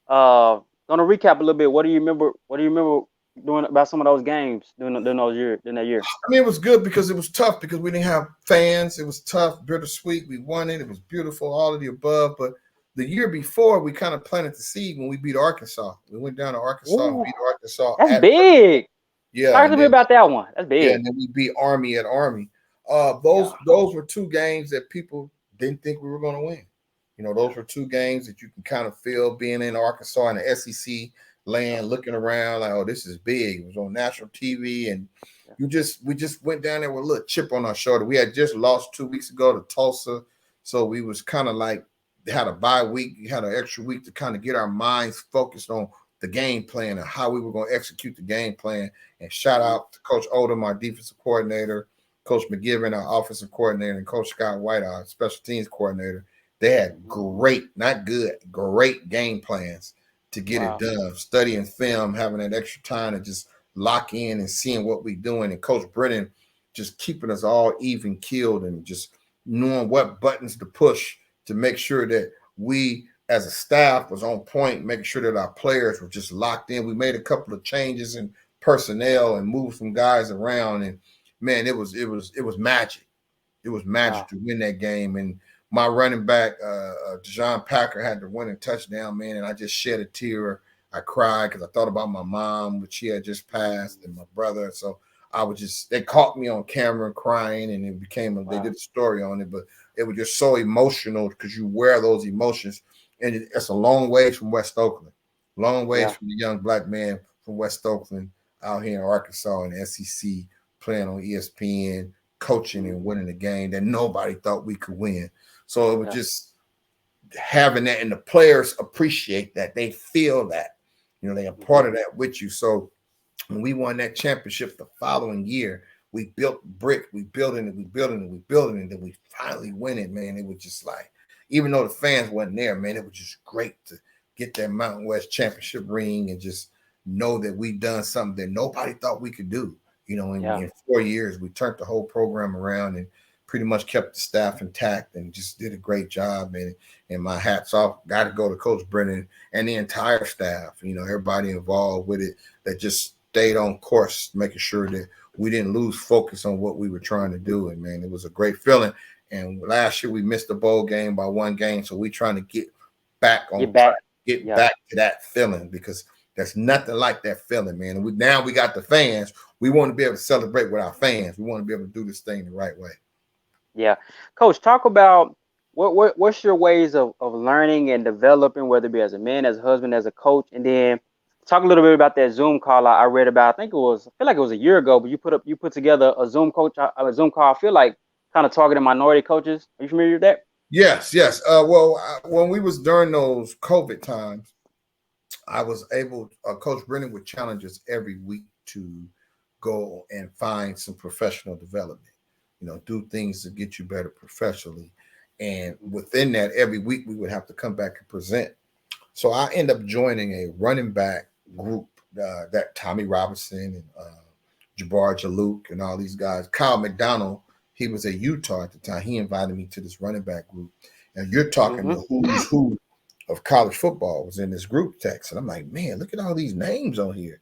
Gonna recap a little bit. What do you remember? What do you remember doing about some of those games during that year? I mean, it was good because it was tough because we didn't have fans. It was tough, bittersweet. We won it. It was beautiful, all of the above, but the year before, we kind of planted the seed when we beat Arkansas. We went down to Arkansas and beat Arkansas. That's big. Yeah. Talk to me about that one. That's big. Yeah, and then we beat Army at Army. Those were two games that people didn't think we were going to win. Those were two games that you can kind of feel being in Arkansas and the SEC land, looking around like, oh, this is big. It was on national TV, and we just went down there with a little chip on our shoulder. We had just lost 2 weeks ago to Tulsa, so we was kind of like, had a bye week, had an extra week to kind of get our minds focused on the game plan and how we were going to execute the game plan. And shout out to Coach Odom, our defensive coordinator, Coach McGivern, our offensive coordinator, and Coach Scott White, our special teams coordinator. They had great game plans to get it done. Studying film, having that extra time to just lock in and seeing what we're doing. And Coach Brennan just keeping us all even keeled and just knowing what buttons to push to make sure that we as a staff was on point, making sure that our players were just locked in. We made a couple of changes in personnel and moved some guys around, and man, it was magic. It was magic to win that game. And my running back, Dejon Packer, had the winning touchdown, man, and I just shed a tear. I cried because I thought about my mom, which she had just passed, and my brother. So they caught me on camera crying, and it became they did a story on it, but it was just so emotional because you wear those emotions, and it's a long way from West Oakland, long ways from the young black man from West Oakland out here in Arkansas and the SEC, playing on ESPN, coaching and winning a game that nobody thought we could win. So it was just having that, and the players appreciate that. They feel that, they are part of that with you. So when we won that championship the following year, we built brick, we building it, and then we finally win it, man. It was just like, even though the fans wasn't there, man, it was just great to get that Mountain West championship ring and just know that we done something that nobody thought we could do. In 4 years, we turned the whole program around and pretty much kept the staff intact and just did a great job. And my hats off, got to go to Coach Brennan and the entire staff, everybody involved with it that just stayed on course, making sure that we didn't lose focus on what we were trying to do. And man, it was a great feeling. And last year we missed the bowl game by one game. So we trying to get back on track, get back to that feeling, because There's nothing like that feeling, man. And now we got the fans. We want to be able to celebrate with our fans. We want to be able to do this thing the right way. Yeah, Coach, talk about what's your ways of learning and developing, whether it be as a man, as a husband, as a coach, and then talk a little bit about that Zoom call I read about. I feel like it was a year ago, but you put together a Zoom call. I feel like kind of targeting minority coaches. Are you familiar with that? Yes. When we was during those COVID times, I was able, Coach Brennan would challenge us every week to go and find some professional development, do things to get you better professionally. And within that, every week we would have to come back and present. So I end up joining a running back group that Tommy Robinson and Jabbar Jalouk and all these guys. Kyle McDonald, he was at Utah at the time. He invited me to this running back group. And you're talking the who's who of college football was in this group text. And I'm like, man, look at all these names on here.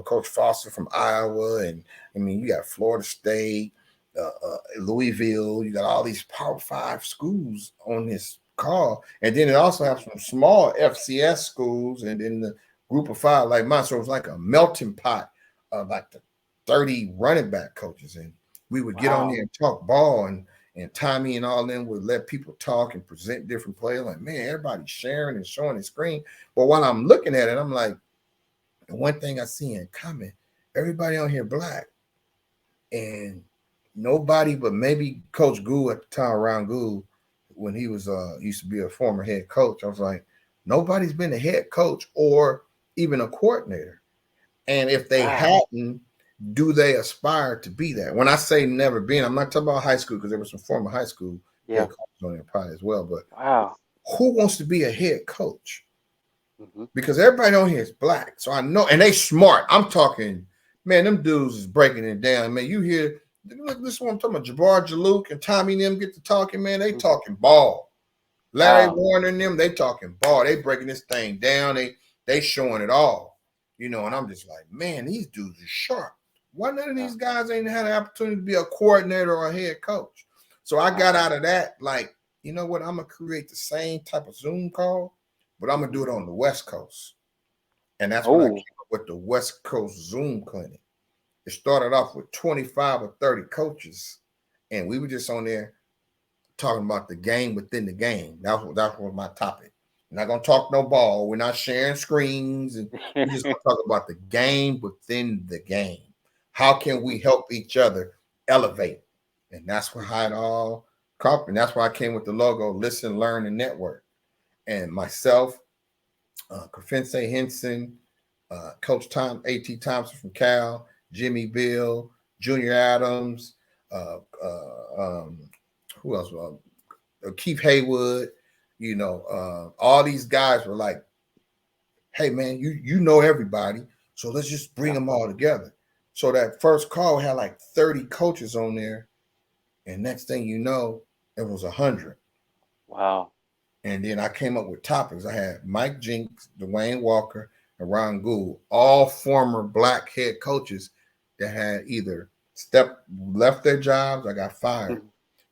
Coach Foster from Iowa. And I mean, you got Florida State, Louisville. You got all these Power 5 schools on this call. And then it also has some small FCS schools. And then the group of 5 like mine. So it was like a melting pot of like the 30 running back coaches. And we would get on there and talk ball. And Tommy and all them would let people talk and present different players. Like, man, everybody's sharing and showing the screen. But while I'm looking at it, I'm like, the one thing I see in common, everybody on here black. And nobody but maybe Coach Gould at the time, Ron Gould, when he was used to be a former head coach. I was like, nobody's been a head coach or even a coordinator. And if they hadn't, do they aspire to be that? When I say never been, I'm not talking about high school because there were some former high school head coaches on there probably as well. But who wants to be a head coach? Because everybody on here is black. So I know, and they smart. I'm talking, man, them dudes is breaking it down. Man, you hear, look, this is what I'm talking about. Jabbar Jalouk and Tommy and them get to talking, man. They talking ball. Larry Warner and them, they talking ball. They breaking this thing down. They showing it all. And I'm just like, man, these dudes are sharp. Why none of these guys ain't had an opportunity to be a coordinator or a head coach? So I got out of that, like, you know what? I'm going to create the same type of Zoom call, but I'm going to do it on the West Coast. And that's when I came up with the West Coast Zoom Clinic. It started off with 25 or 30 coaches, and we were just on there talking about the game within the game. That was my topic. We're not going to talk no ball. We're not sharing screens. And we're just going to talk about the game within the game. How can we help each other elevate? And that's how it all comes. And that's why I came with the logo, Listen, Learn, and Network. And myself, Kofense Henson, Coach A.T. Thompson from Cal, Jimmy Bill, Junior Adams, who else? Keith Haywood, all these guys were like, hey, man, you know everybody, so let's just bring them all together. So that first call had like 30 coaches on there, and next thing you know, it was 100. Wow. And then I came up with topics. I had Mike Jinks, Dwayne Walker, and Ron Gould, all former black head coaches that had either left their jobs or got fired.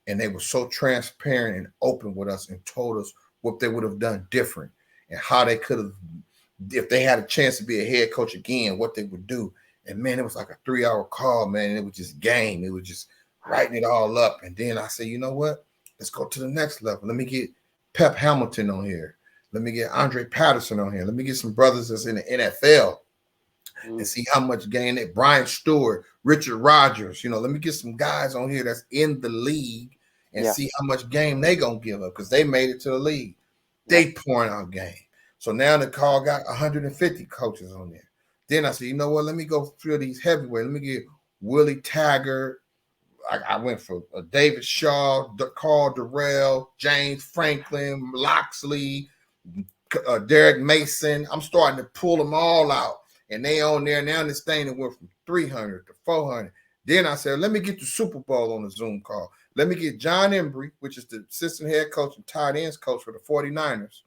And they were so transparent and open with us and told us what they would have done different and how they could have, if they had a chance to be a head coach again, what they would do. And man, it was like a 3-hour call, man. And it was just game. It was just writing it all up. And then I said, you know what? Let's go to the next level. Let me get Pep Hamilton on here. Let me get Andre Patterson on here. Let me get some brothers that's in the NFL and see how much game that Brian Stewart, Richard Rodgers, let me get some guys on here that's in the league and see how much game they gonna give up because they made it to the league. They pouring out game. So now the call got 150 coaches on there. Then I said, you know what? Let me go through these heavyweights. Let me get Willie Taggart. I went for David Shaw, Carl Durrell, James Franklin, Loxley, Derek Mason. I'm starting to pull them all out. And they on there now. This thing that went from 300 to 400. Then I said, let me get the Super Bowl on the Zoom call. Let me get John Embry, which is the assistant head coach and tight ends coach for the 49ers.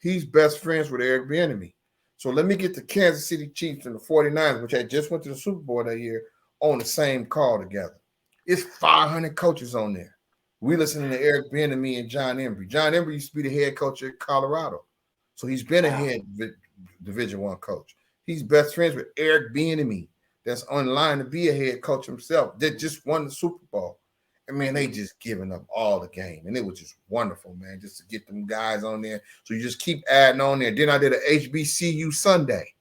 He's best friends with Eric Bieniemy. So let me get the Kansas City Chiefs and the 49ers, which had just went to the Super Bowl that year, on the same call together. It's 500 coaches on there. We listening to Eric Bieniemy and John Embry. John Embry used to be the head coach at Colorado. So he's been a head Division I coach. He's best friends with Eric Bieniemy, that's online to be a head coach himself. That just won the Super Bowl. And man, they just giving up all the game. And it was just wonderful, man, just to get them guys on there. So you just keep adding on there. Then I did an HBCU Sunday.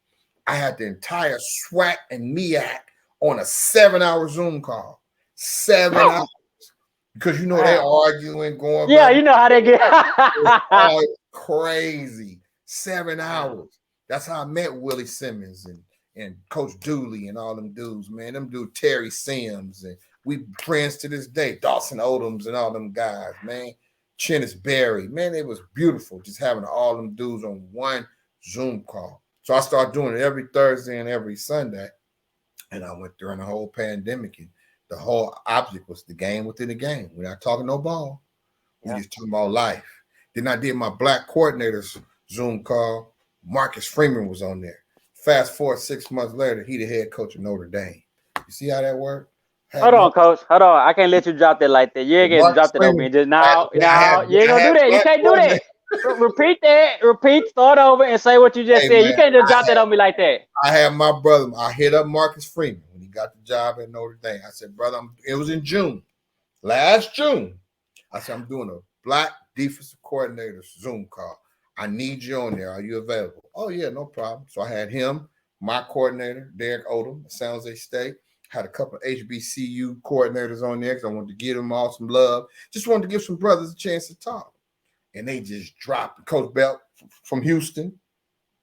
I had the entire SWAC and MEAC on a 7-hour Zoom call. 7 hours. Because you know they're arguing, going back. You know how they get. Crazy. 7 hours. That's how I met Willie Simmons and Coach Dooley and all them dudes, man. Them dudes, Terry Sims, and we friends to this day. Dawson Odoms and all them guys, man. Chennis Berry. Man, it was beautiful just having all them dudes on one Zoom call. So I started doing it every Thursday and every Sunday. And I went during the whole pandemic, and the whole object was the game within the game. We're not talking no ball. We're just talking about life. Then I did my black coordinators Zoom call. Marcus Freeman was on there. Fast forward 6 months later, he the head coach of Notre Dame. You see how that worked? Hold on, Coach. Hold on. I can't let you drop that like that. You ain't getting dropped it on me just now. You ain't gonna do that. You can't do that. Repeat that. Repeat. Start over and say what you just said. Man, you can't just drop that on me like that. I had my brother. I hit up Marcus Freeman when he got the job at Notre Dame. I said, brother, it was in June, last June. I said, I'm doing a black defensive coordinator's Zoom call. I need you on there. Are you available? Oh, yeah, no problem. So I had him, my coordinator, Derek Odom, San Jose State. Had a couple of HBCU coordinators on there because I wanted to give them all some love. Just wanted to give some brothers a chance to talk. And they just dropped. Coach Belt from Houston,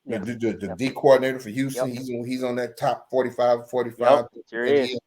the D coordinator for Houston. He's on that top 45. Sure is.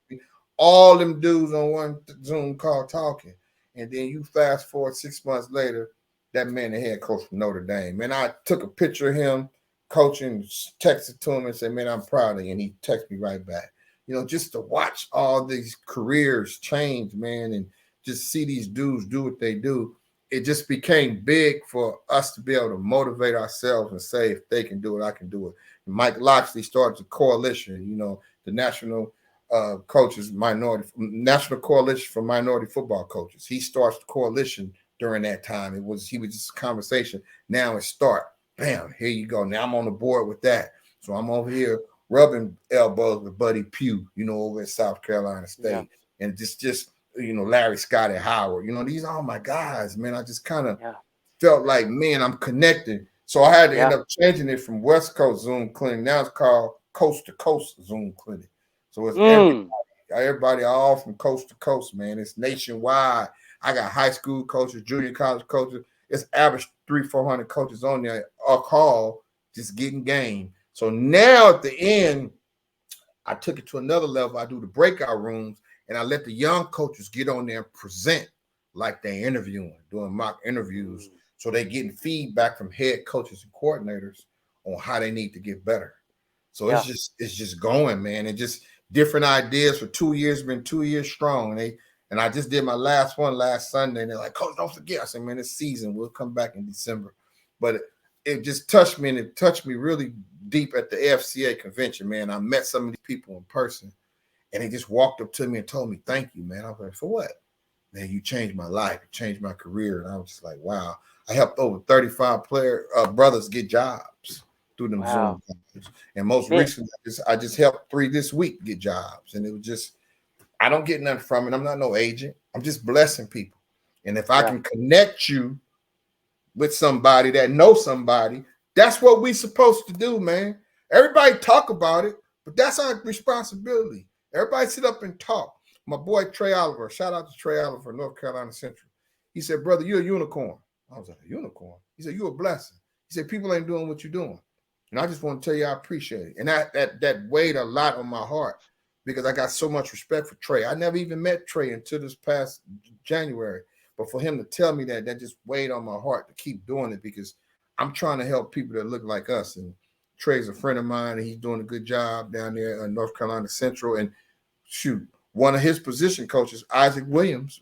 All them dudes on one Zoom call talking. And then you fast forward 6 months later, that man, the head coach from Notre Dame. Man, I took a picture of him coaching, texted to him and said, man, I'm proud of you. And he texted me right back. You know, just to watch all these careers change, man, and just see these dudes do what they do, it just became big for us to be able to motivate ourselves and say, if they can do it, I can do it. And Mike Loxley started the coalition, you know, the National National Coalition for Minority Football Coaches. He starts the coalition during that time. He was just a conversation. Now it's start. Bam, here you go. Now I'm on the board with that. So I'm over here rubbing elbows with Buddy Pugh, you know, over in South Carolina State. And just you know, Larry Scott at Howard. You know, these are all my guys, man. I just kind of felt like, man, I'm connected. So I had to end up changing it from West Coast Zoom Clinic. Now it's called Coast to Coast Zoom Clinic. So it's everybody all from coast to coast, man. It's nationwide. I got high school coaches, junior college coaches. It's average 300-400 coaches on there, all call, just getting game. So now at the end, I took it to another level. I do the breakout rooms, and I let the young coaches get on there and present like they're interviewing, doing mock interviews. So they're getting feedback from head coaches and coordinators on how they need to get better. So it's just going, man. And just different ideas for 2 years, been 2 years strong. And I just did my last one last Sunday, and they're like, Coach, don't forget. I said, man, this season, we'll come back in December. But it just touched me, and it touched me really deep at the AFCA convention, man. I met some of these people in person, and they just walked up to me and told me, thank you, man. I was like, for what? Man, you changed my life. You changed my career. And I was just like, wow. I helped over 35 brothers get jobs through them Zoom calls. And most recently, I just helped 3 this week get jobs. And it was just, I don't get nothing from it. I'm not no agent. I'm just blessing people. And if I can connect you with somebody that knows somebody, that's what we supposed to do, man. Everybody talk about it, but that's our responsibility. Everybody sit up and talk. My boy Trey Oliver, shout out to Trey Oliver, North Carolina Central. He said, brother, you're a unicorn. I was like, a unicorn? He said, you're a blessing. He said, people ain't doing what you're doing. And I just want to tell you I appreciate it. And that weighed a lot on my heart because I got so much respect for Trey. I never even met Trey until this past January. But for him to tell me that just weighed on my heart to keep doing it because I'm trying to help people that look like us. And Trey's a friend of mine, and he's doing a good job down there in North Carolina Central. And shoot, one of his position coaches, Isaac Williams,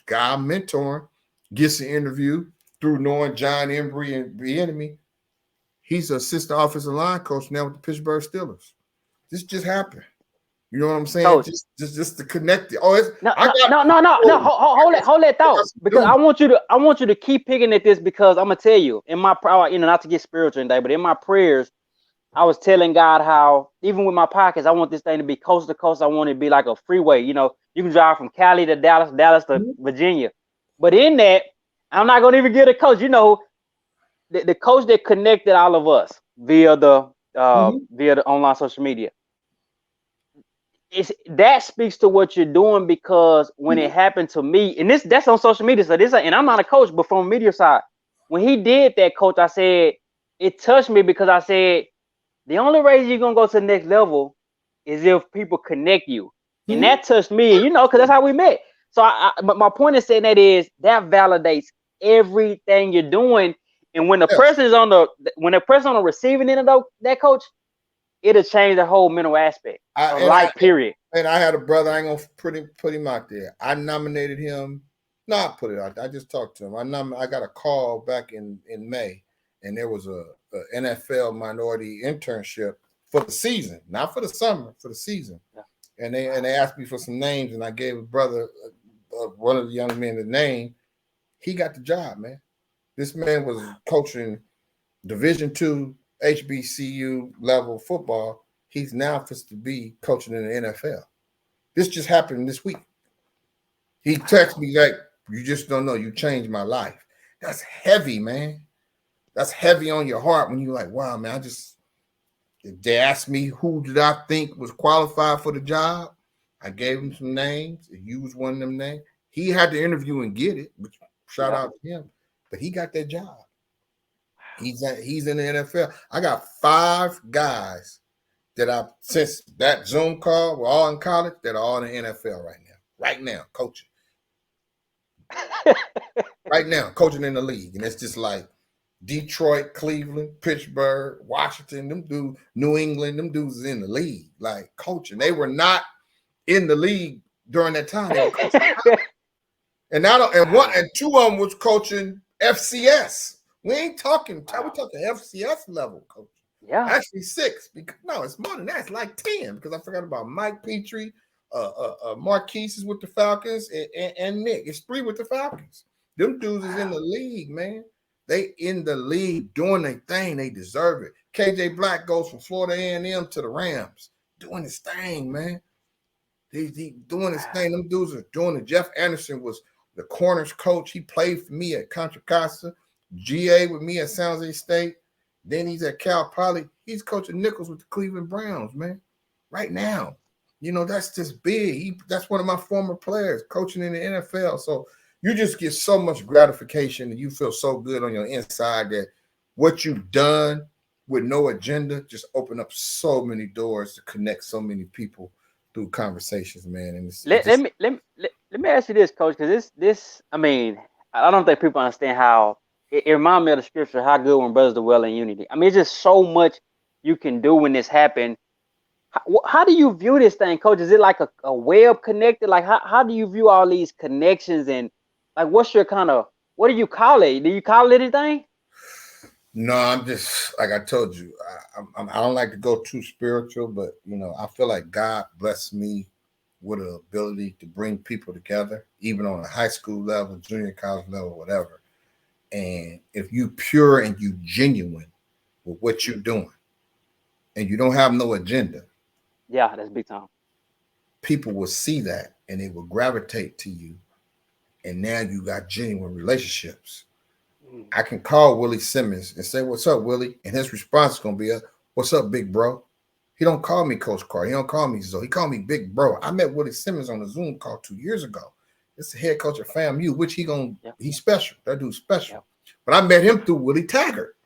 guy I'm mentoring, gets an interview through knowing John Embry and Bieniemy. He's an assistant offensive line coach now with the Pittsburgh Steelers. This just happened. You know what I'm saying? Coach. Just to connect it. Oh, it's no. Hold that thought because I want you to keep picking at this because I'm gonna tell you in my not to get spiritual today, but in my prayers, I was telling God how even with my podcast, I want this thing to be coast to coast. I want it to be like a freeway. You know, you can drive from Cali to Dallas, Dallas to Virginia. But in that, I'm not gonna even get a coach. You know, the coach that connected all of us via the online social media. It's that speaks to what you're doing because when it happened to me, and that's on social media. So and I'm not a coach, but from media side, when he did that, coach, I said it touched me because I said the only reason you're gonna go to the next level is if people connect you, and that touched me. You know, because that's how we met. So my point is saying that validates everything you're doing, and when the Yes. person is on the receiving end of that coach, it'll change the whole mental aspect of life. Period. And I had a brother. I ain't gonna put him out there. I nominated him. Not put it out there. I just talked to him. I got a call back in May, and there was a NFL minority internship for the season, not for the summer, for the season. Yeah. And they asked me for some names, and I gave a brother, one of the young men, the name. He got the job, man. This man was coaching Division II HBCU level football. He's now supposed to be coaching in the NFL. This just happened this week. He texted me like, "You just don't know. You changed my life." That's heavy, man. That's heavy on your heart when you're like, "Wow, man, they asked me who did I think was qualified for the job. I gave him some names. You was one of them names. He had to interview and get it, which shout out to him. But he got that job. He's in the NFL. I got 5 guys that since that Zoom call, we're all in college, that are all in the NFL right now, coaching. Right now, coaching in the league. And it's just like Detroit, Cleveland, Pittsburgh, Washington, them dudes, New England, them dudes is in the league, like coaching. They were not in the league during that time. They were coaching. And 2 of them was coaching FCS. We ain't talking, we're talking FCS level coach. Yeah. Actually 6. No, it's more than that. It's like 10 because I forgot about Mike Petrie, Marquise is with the Falcons, and Nick. It's 3 with the Falcons. Them dudes is in the league, man. They in the league doing their thing. They deserve it. KJ Black goes from Florida A&M to the Rams, doing his thing, man. He doing his thing. Them dudes are doing it. Jeff Anderson was the corners coach. He played for me at Contra Costa, GA with me at San Jose State. Then he's at Cal Poly. He's coaching Nichols with the Cleveland Browns, man. Right now. You know, that's just big. That's one of my former players coaching in the NFL. So you just get so much gratification and you feel so good on your inside that what you've done with no agenda just open up so many doors to connect so many people through conversations, man. And let me ask you this, coach, because this I mean, I don't think people understand how it reminds me of the scripture, how good when brothers dwell in unity. I mean, it's just so much you can do when this happens. How do you view this thing, coach? Is it like a web connected? Like how do you view all these connections and like what's your what do you call it? Do you call it anything? No, I'm just like I told you. I don't like to go too spiritual, but you know, I feel like God blessed me with an ability to bring people together, even on a high school level, junior college level, whatever. And if you pure and you genuine with what you're doing, and you don't have no agenda, yeah, that's big time. People will see that and they will gravitate to you, and now you got genuine relationships. I can call Willie Simmons and say, "What's up, Willie?" And his response is gonna be, "What's up, big bro?" He don't call me Coach Carter. He don't call me Zoe. He called me Big Bro. I met Willie Simmons on a Zoom call 2 years ago. It's the head coach of FAMU, which he's special. That dude's special. But I met him through Willie Taggart.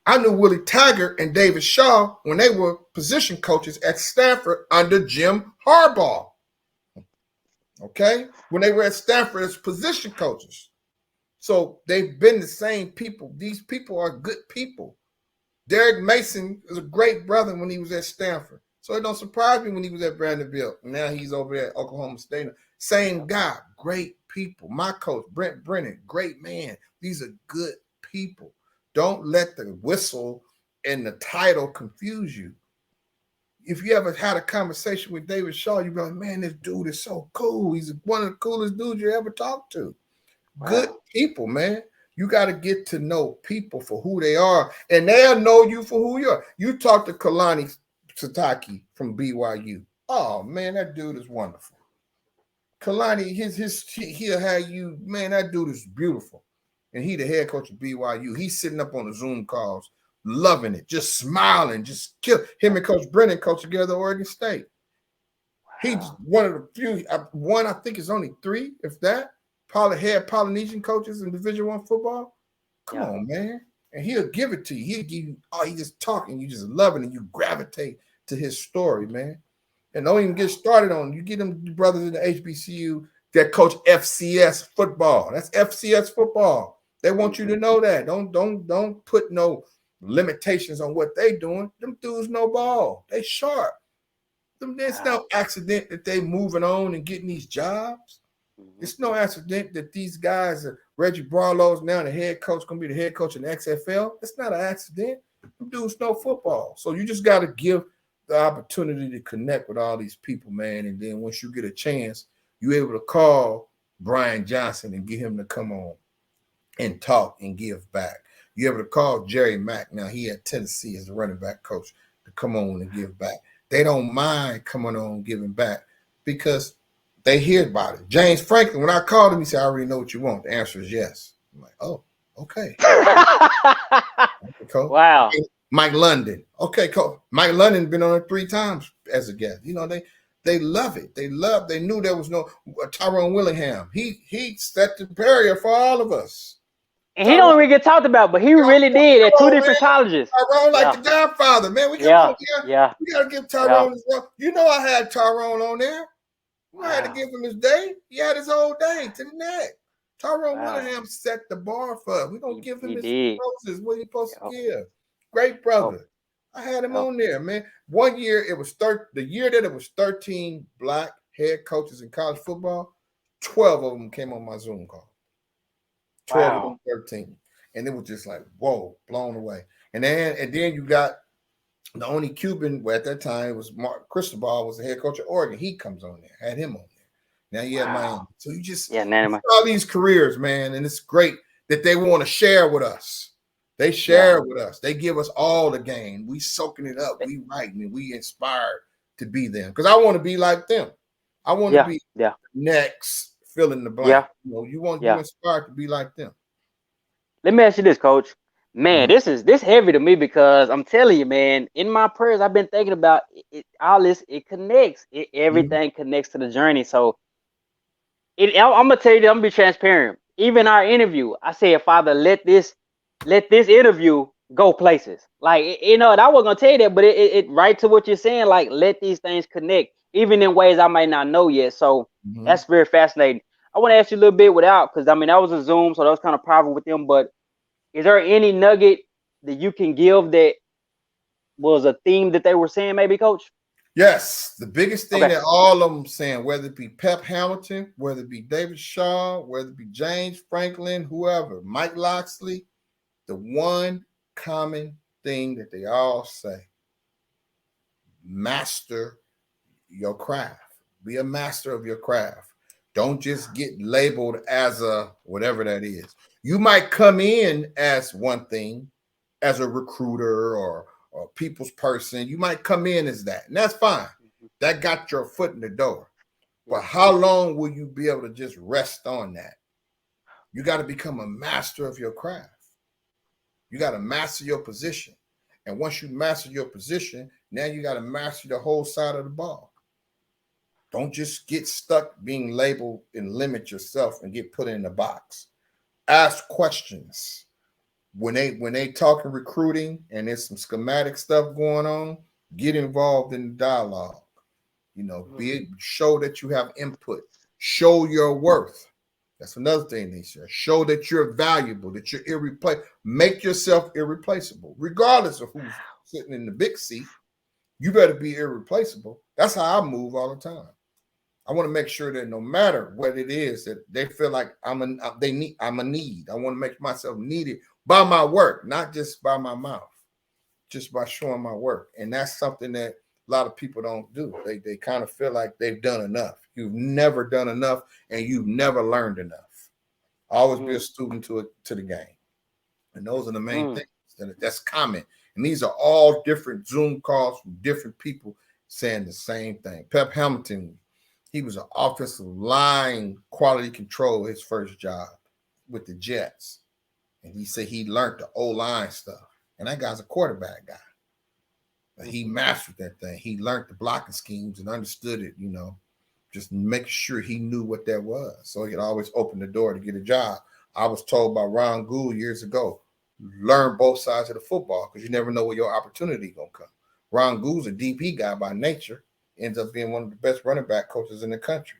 I knew Willie Taggart and David Shaw when they were position coaches at Stanford under Jim Harbaugh. Okay? When they were at Stanford as position coaches. So they've been the same people. These people are good people. Derek Mason was a great brother when he was at Stanford. So it don't surprise me when he was at Vanderbilt. Now he's over there at Oklahoma State. Same guy, great people. My coach, Brent Brennan, great man. These are good people. Don't let the whistle and the title confuse you. If you ever had a conversation with David Shaw, you'd be like, man, this dude is so cool. He's one of the coolest dudes you ever talked to. Wow. Good people, man. You got to get to know people for who they are, and they'll know you for who you are. You talk to Kalani Sataki from BYU. Oh man, that dude is wonderful. Kalani, he'll have you, man. That dude is beautiful, and he the head coach of BYU. He's sitting up on the Zoom calls, loving it, just smiling, just kill him and Coach Brennan coach together at Oregon State. He's one of the few. One I think is only 3, if that. Head Polynesian coaches in Division I football. Come on, man. And he'll give it to you. He'll give you, he just talking, you just loving it, and you gravitate to his story, man. And don't even get started on, you get them brothers in the HBCU that coach FCS football. That's FCS football. They want you to know that. Don't put no limitations on what they doing. Them dudes know ball. They sharp. It's no accident that they moving on and getting these jobs. It's no accident that these guys are Reggie Barlow's now the head coach, going to be the head coach in the XFL. It's not an accident. Them dudes know football. So you just got to give the opportunity to connect with all these people, man. And then once you get a chance, you're able to call Brian Johnson and get him to come on and talk and give back. You're able to call Jerry Mack. Now he at Tennessee as a running back coach to come on and give back. They don't mind coming on giving back because they hear about it. James Franklin, when I called him, he said, I already know what you want. The answer is yes. I'm like, oh, okay. Wow. Mike London. Okay, coach. Mike London been on it 3 times as a guest. You know, they love it. They knew there was no Tyrone Willingham. He set the barrier for all of us. And he don't really get talked about, but he really did at 2 different colleges. Tyrone like the Godfather, man. We gotta give Tyrone his love. You know, I had Tyrone on there. I had to give him his day. He had his whole day to the neck. Tyrone Willingham set the bar for us. We're going to give him his roses, what he's supposed to give. Great brother. I had him on there, man. One year, the year that it was 13 black head coaches in college football, 12 of them came on my Zoom call. 12 of them, 13. And it was just like, whoa, blown away. And then you got the only Cuban at that time was Mark Cristobal was the head coach of Oregon. He comes on there, had him on there. Now he had Miami. So you just all these careers, man, and it's great that they want to share with us. They share with us. They give us all the game. We soaking it up. We writing. We inspired to be them because I want to be like them. I want to be next fill in the blank. You know, you want to be inspired to be like them. Let me ask you this, Coach. Man, this heavy to me because I'm telling you, man, in my prayers, I've been thinking about all this. It connects. Everything connects to the journey. So I'm going to tell you, I'm going to be transparent. Even our interview, I said, Father, let this interview go places. Like, you know, and I wasn't going to tell you that, but it right to what you're saying, like, let these things connect, even in ways I might not know yet. So that's very fascinating. I want to ask you a little bit because, I mean, that was a Zoom, so that was kind of private with them, but is there any nugget that you can give that was a theme that they were saying, maybe, Coach? Yes. The biggest thing that all of them saying, whether it be Pep Hamilton, whether it be David Shaw, whether it be James Franklin, whoever, Mike Loxley, the one common thing that they all say, master your craft. Be a master of your craft. Don't just get labeled as a whatever that is. You might come in as one thing, as a recruiter or people's person. You might come in as that, and that's fine. That got your foot in the door. But how long will you be able to just rest on that? You got to become a master of your craft. You got to master your position. And once you master your position, now you got to master the whole side of the ball. Don't just get stuck being labeled and limit yourself and get put in a box. Ask questions. When they talking recruiting and there's some schematic stuff going on, get involved in the dialogue. You know, show that you have input. Show your worth. That's another thing they say. Show that you're valuable, that you're irreplaceable. Make yourself irreplaceable, regardless of who's sitting in the big seat. You better be irreplaceable. That's how I move all the time. I want to make sure that no matter what it is, that they feel like I'm a need. I want to make myself needed by my work, not just by my mouth, just by showing my work. And that's something that a lot of people don't do. They kind of feel like they've done enough. You've never done enough, and you've never learned enough. Always be a student to the game. And those are the main things. That's common. And these are all different Zoom calls from different people saying the same thing. Pep Hamilton, he was an offensive line quality control his first job with the Jets. And he said he learned the O-line stuff. And that guy's a quarterback guy. But he mastered that thing. He learned the blocking schemes and understood it, just making sure he knew what that was. So he could always open the door to get a job. I was told by Ron Gould years ago, learn both sides of the football because you never know where your opportunity is going to come. Ron Gould's a DP guy by nature, ends up being one of the best running back coaches in the country.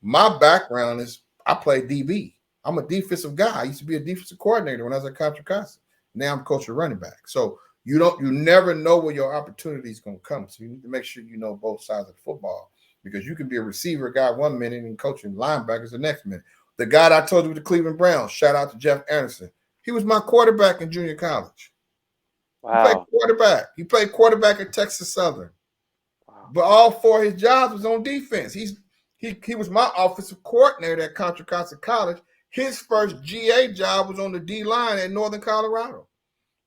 My background is I play DB. I'm a defensive guy. I used to be a defensive coordinator when I was at Contra Costa. Now I'm coaching running back. So you never know where your opportunity is going to come. So you need to make sure you know both sides of the football because you can be a receiver guy 1 minute and coaching linebackers the next minute. The guy that I told you with the Cleveland Browns, shout out to Jeff Anderson. He was my quarterback in junior college. Wow. He played quarterback at Texas Southern. Wow. But all 4 of his jobs was on defense. He was my offensive coordinator at Contra Costa College. His first GA job was on the D line at Northern Colorado.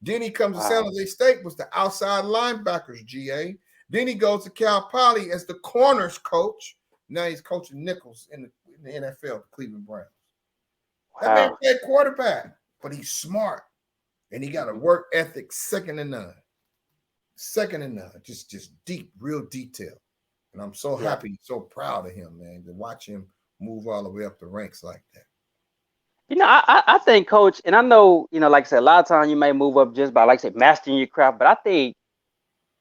Then he comes to San Jose State, was the outside linebackers GA. Then he goes to Cal Poly as the corners coach. Now he's coaching nickels in the NFL, the Cleveland Browns. Wow. That man played quarterback, but he's smart. And he got a work ethic second to none. Second to none. Just deep, real detail. And I'm so happy, so proud of him, man, to watch him move all the way up the ranks like that. I think, Coach, and I know, like I said, a lot of times you may move up just by, like I said, mastering your craft. But I think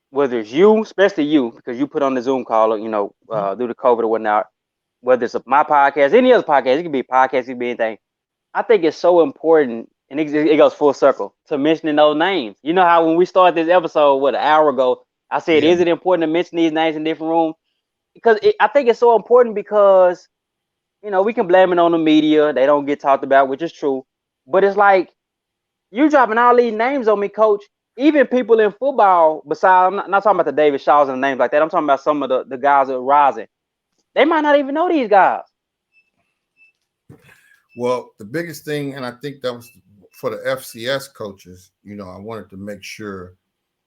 whether it's you, especially you, because you put on the Zoom call, due to COVID or whatnot, whether it's my podcast, any other podcast, it could be a podcast, it could be anything. I think it's so important, and it goes full circle, to mentioning those names. You know how when we started this episode, an hour ago, I said, is it important to mention these names in different rooms? Because I think it's so important because, we can blame it on the media. They don't get talked about, which is true. But it's like, you dropping all these names on me, Coach. Even people in football, besides, I'm not talking about the David Shaws and names like that. I'm talking about some of the guys that are rising. They might not even know these guys. Well, the biggest thing, and I think that was for the FCS coaches, I wanted to make sure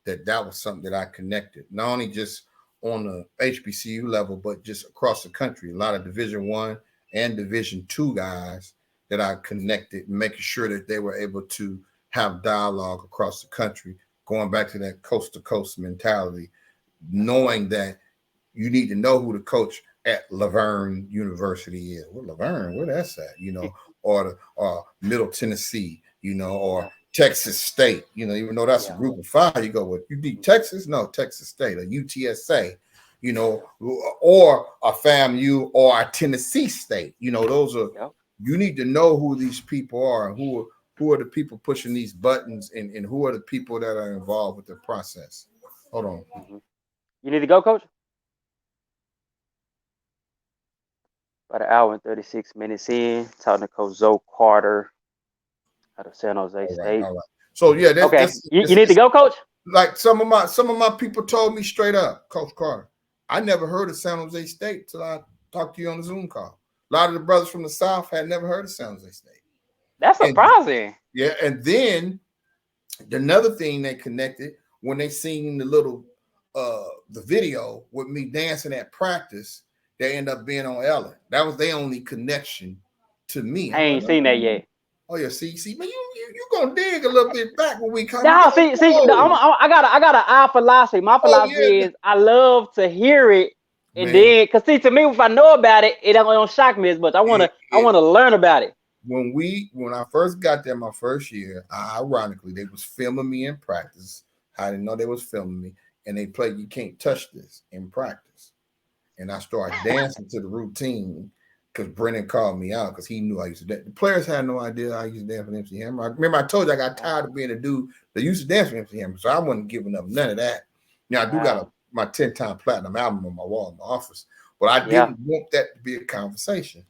that was something that I connected, not only just on the HBCU level, but just across the country. A lot of Division I and Division II guys that I connected, making sure that they were able to have dialogue across the country, going back to that coast-to-coast mentality, knowing that you need to know who the coach at Laverne University is. Well, Laverne, where that's at, or Middle Tennessee, or Texas State, even though that's a group of 5, you go, well, you beat Texas? No, Texas State, or UTSA, or a FAMU or a Tennessee State. Those are, you need to know who these people are and who are the people pushing these buttons and who are the people that are involved with the process. Hold on. You need to go, Coach? About an hour and 36 minutes in, talking to Coach Alonzo Carter out of San Jose State. All right. So yeah, you need to go, Coach. Like some of my people told me straight up, Coach Carter, I never heard of San Jose State till I talked to you on the Zoom call. A lot of the brothers from the South had never heard of San Jose State. That's surprising. And then another thing they connected when they seen the little the video with me dancing at practice. They end up being on Ellen. That was their only connection to me. I ain't seen that yet. Oh yeah, see, man, you gonna dig a little bit back when we come. No, I got an eye philosophy. My philosophy is I love to hear it, and then because to me, if I know about it, it don't shock me as much. I wanna learn about it. When I first got there my first year, ironically, they was filming me in practice. I didn't know they was filming me, and they played "You Can't Touch This" in practice. And I started dancing to the routine because Brennan called me out because he knew I used to dance. The players had no idea I used to dance with MC Hammer. I remember I told you I got tired of being a dude that used to dance with MC Hammer, so I wasn't giving up none of that. Now, I do got my 10-time platinum album on my wall in my office, but I didn't want that to be a conversation.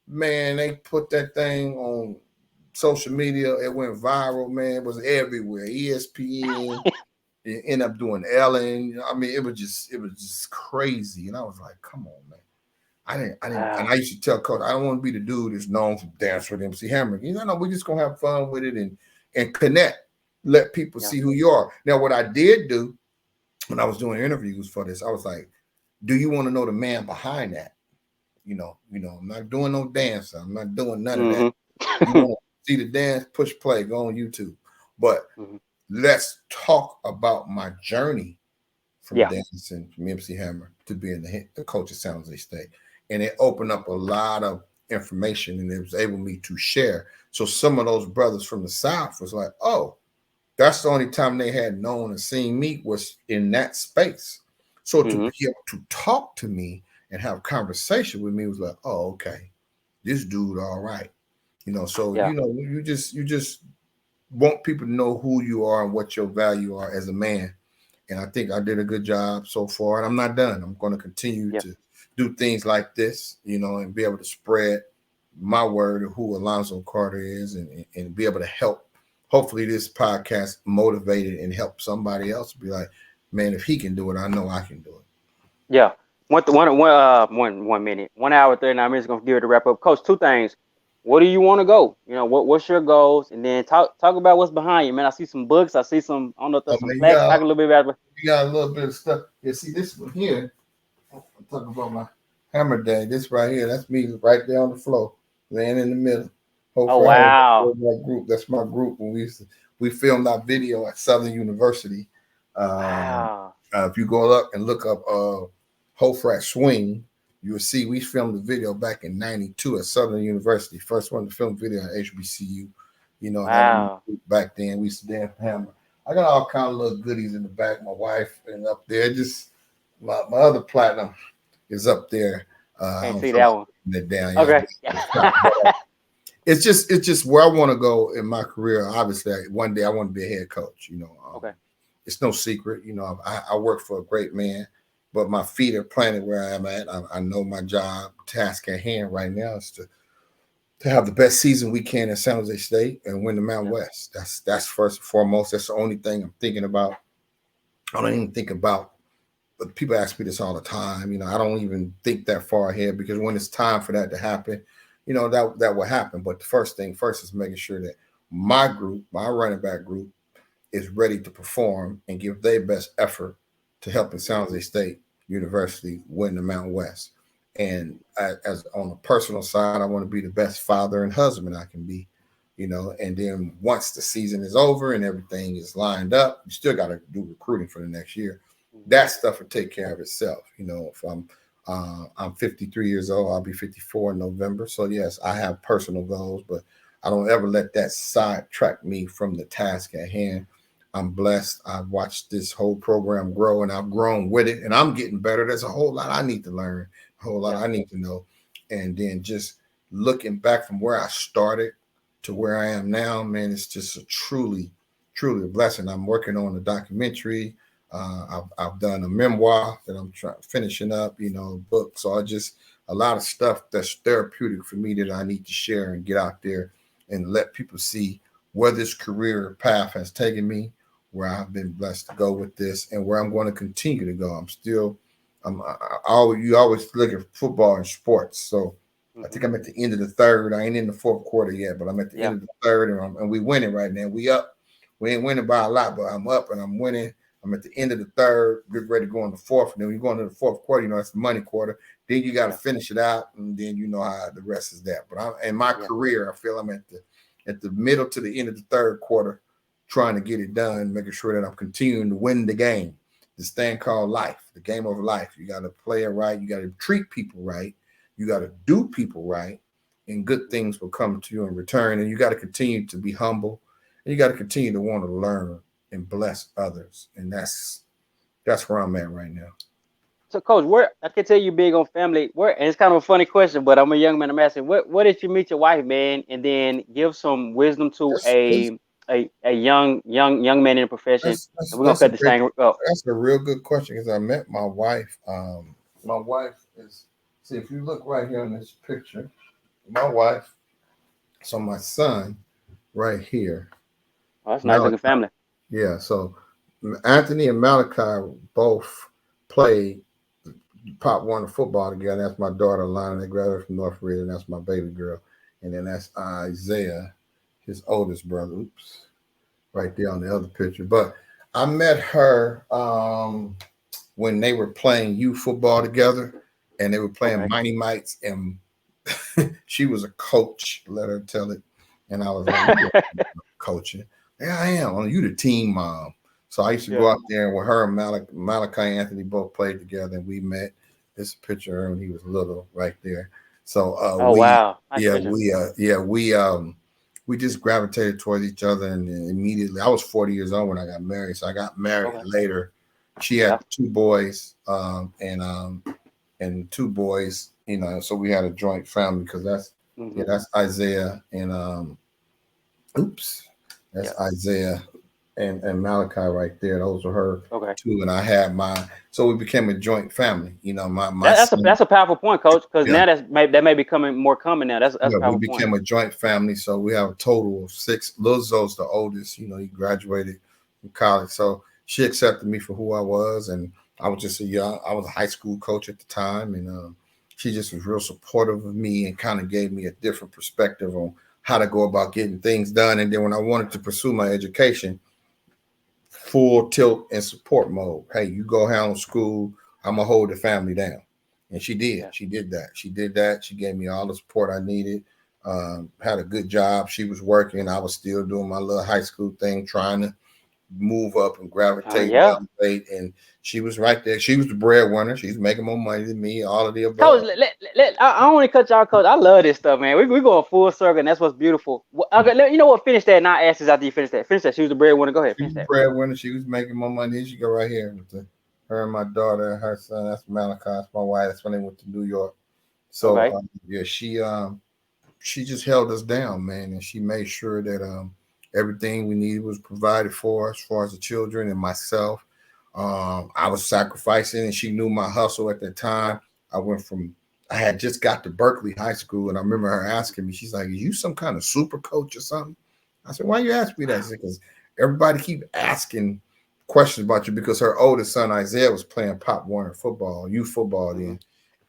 Man, they put that thing on social media. It went viral, man. It was everywhere. ESPN. It ended up doing Ellen. I mean, it was just crazy. And I was like, come on, man. And I used to tell coach, I don't want to be the dude that's known for dance with MC Hammer. You know, no, we're just gonna have fun with it and connect, let people see who you are. Now, what I did do when I was doing interviews for this, I was like, do you want to know the man behind that? You know, I'm not doing no dance. I'm not doing none of that. You want to see the dance, push play, go on YouTube. But let's talk about my journey from dancing from MC Hammer to being the coach of San Jose State. And it opened up a lot of information and it was able me to share. So some of those brothers from the South was like, oh, that's the only time they had known and seen me was in that space. So to be able to talk to me and have conversation with me was like, oh, okay, this dude, all right. You know, so you just want people to know who you are and what your value are as a man. And I think I did a good job so far. And I'm not done. I'm going to continue to do things like this, you know, and be able to spread my word of who Alonzo Carter is and be able to help. Hopefully this podcast motivated and help somebody else be like, man, if he can do it, I know I can do it. Yeah. 1 minute, 1 hour, 39 minutes. Gonna give it a wrap up. Coach, two things. What do you want to go? You know, what's your goals? And then talk about what's behind you, man. I see some books. I see some, I don't know if there's some flags. Talk a little bit about it. You got a little bit of stuff. Yeah, see this one here. I'm talking about my hammer day. This right here, that's me right there on the floor, laying in the middle. Wow. That group. That's my group when we filmed our video at Southern University. Wow. If you go up and look up Hofrat Swing, you'll see we filmed the video back in '92 at Southern University. First one to film video at HBCU. You know, back then we used to dance hammer. I got all kind of little goodies in the back. My wife and up there, just my other platinum is up there. Can't see that one. Down, okay. It's just where I want to go in my career. Obviously, one day I want to be a head coach. You know, it's no secret. You know, I work for a great man, but my feet are planted where I'm at. I know my job task at hand right now is to have the best season we can at San Jose State and win the Mountain West. That's first and foremost. That's the only thing I'm thinking about. I don't even think about, but people ask me this all the time. You know, I don't even think that far ahead because when it's time for that to happen, you know, that will happen. But the first thing first is making sure that my group, my running back group, is ready to perform and give their best effort to helping San Jose State University win the Mountain West. And as on a personal side, I want to be the best father and husband I can be, you know. And then once the season is over and everything is lined up, you still got to do recruiting for the next year. That stuff will take care of itself. You know, if I'm 53 years old, I'll be 54 in November. So yes, I have personal goals, but I don't ever let that sidetrack me from the task at hand. I'm blessed. I've watched this whole program grow and I've grown with it and I'm getting better. There's a whole lot I need to learn, a whole lot I need to know. And then just looking back from where I started to where I am now, man, it's just a truly a blessing. I'm working on a documentary. I've done a memoir that I'm finishing up, you know, book. So a lot of stuff that's therapeutic for me that I need to share and get out there and let people see where this career path has taken me, where I've been blessed to go with this, and where I'm going to continue to go. You always look at football and sports. So I think I'm at the end of the third. I ain't in the fourth quarter yet, but I'm at the end of the third, and we winning right now. We up. We ain't winning by a lot, but I'm up and I'm winning. I'm at the end of the third, get ready to go in the fourth. And then when you go into the fourth quarter, you know, it's the money quarter. Then you got to finish it out, and then you know how the rest is that. But in my career, I feel I'm at the middle to the end of the third quarter, trying to get it done, making sure that I'm continuing to win the game. This thing called life, the game of life. You got to play it right. You got to treat people right. You got to do people right, and good things will come to you in return. And you got to continue to be humble, and you got to continue to want to learn and bless others. And that's where I'm at right now. So, Coach, where I can tell you big on family. Where, and it's kind of a funny question, but I'm a young man. I'm asking, what did you meet your wife, man, and then give some wisdom to a young man in the profession? And we're gonna cut this thing up. That's a real good question because I met my wife. My wife is. See, if you look right here in this picture, my wife. So my son, right here. Oh, that's a nice looking family. Yeah. So Anthony and Malachi both played Pop Warner football together. That's my daughter, Lana. They graduated from North Reed, and that's my baby girl. And then that's Isaiah, his oldest brother. Oops, right there on the other picture. But I met her when they were playing youth football together, and they were playing Mighty Mites, and she was a coach. Let her tell it, and I was like, "You coaching? Yeah, I am. You the team mom." So I used to go out there, and with her and Malachi Anthony both played together, and we met. This picture of her when he was little, right there. So wow. we just gravitated towards each other, and immediately I was 40 years old when I got married. So I got married later. She had two boys, and two boys, so we had a joint family because that's Isaiah and that's Isaiah and Malachi right there. Those were her two, and I had mine. So we became a joint family. That's a powerful point, Coach. Because now that may be becoming more common now. That's a powerful we became point. a joint family. So we have a total of 6. Lizzo's the oldest. He graduated from college, so she accepted me for who I was, and I was just I was a high school coach at the time, and she just was real supportive of me and kind of gave me a different perspective on how to go about getting things done. And then when I wanted to pursue my education, full tilt and support mode. Hey, you go handle school. I'm gonna hold the family down, and she did. Yeah. She did that. She gave me all the support I needed. Had a good job. She was working. I was still doing my little high school thing, trying to move up and gravitate, elevate. And she was right there. She was the breadwinner. She's making more money than me. All of the above. Coach, I don't want to cut y'all, Coach. I love this stuff, man. We going full circle, and that's what's beautiful. Okay, you know what? Finish that. And I ask this after you finish that. Finish that. She was the breadwinner. Go ahead. Finish that. Breadwinner. She was making more money. She go right here with her and my daughter and her son. That's Malachi. That's my wife. That's when they went to New York. So she just held us down, man, and she made sure that everything we needed was provided for us, as far as the children and myself. I was sacrificing, and she knew my hustle at that time. I had just got to Berkeley High School, and I remember her asking me, she's like, "Are you some kind of super coach or something?" I said, "Why you ask me that?" She said, "Because everybody keep asking questions about you," because her oldest son, Isaiah, was playing Pop Warner football, youth football then,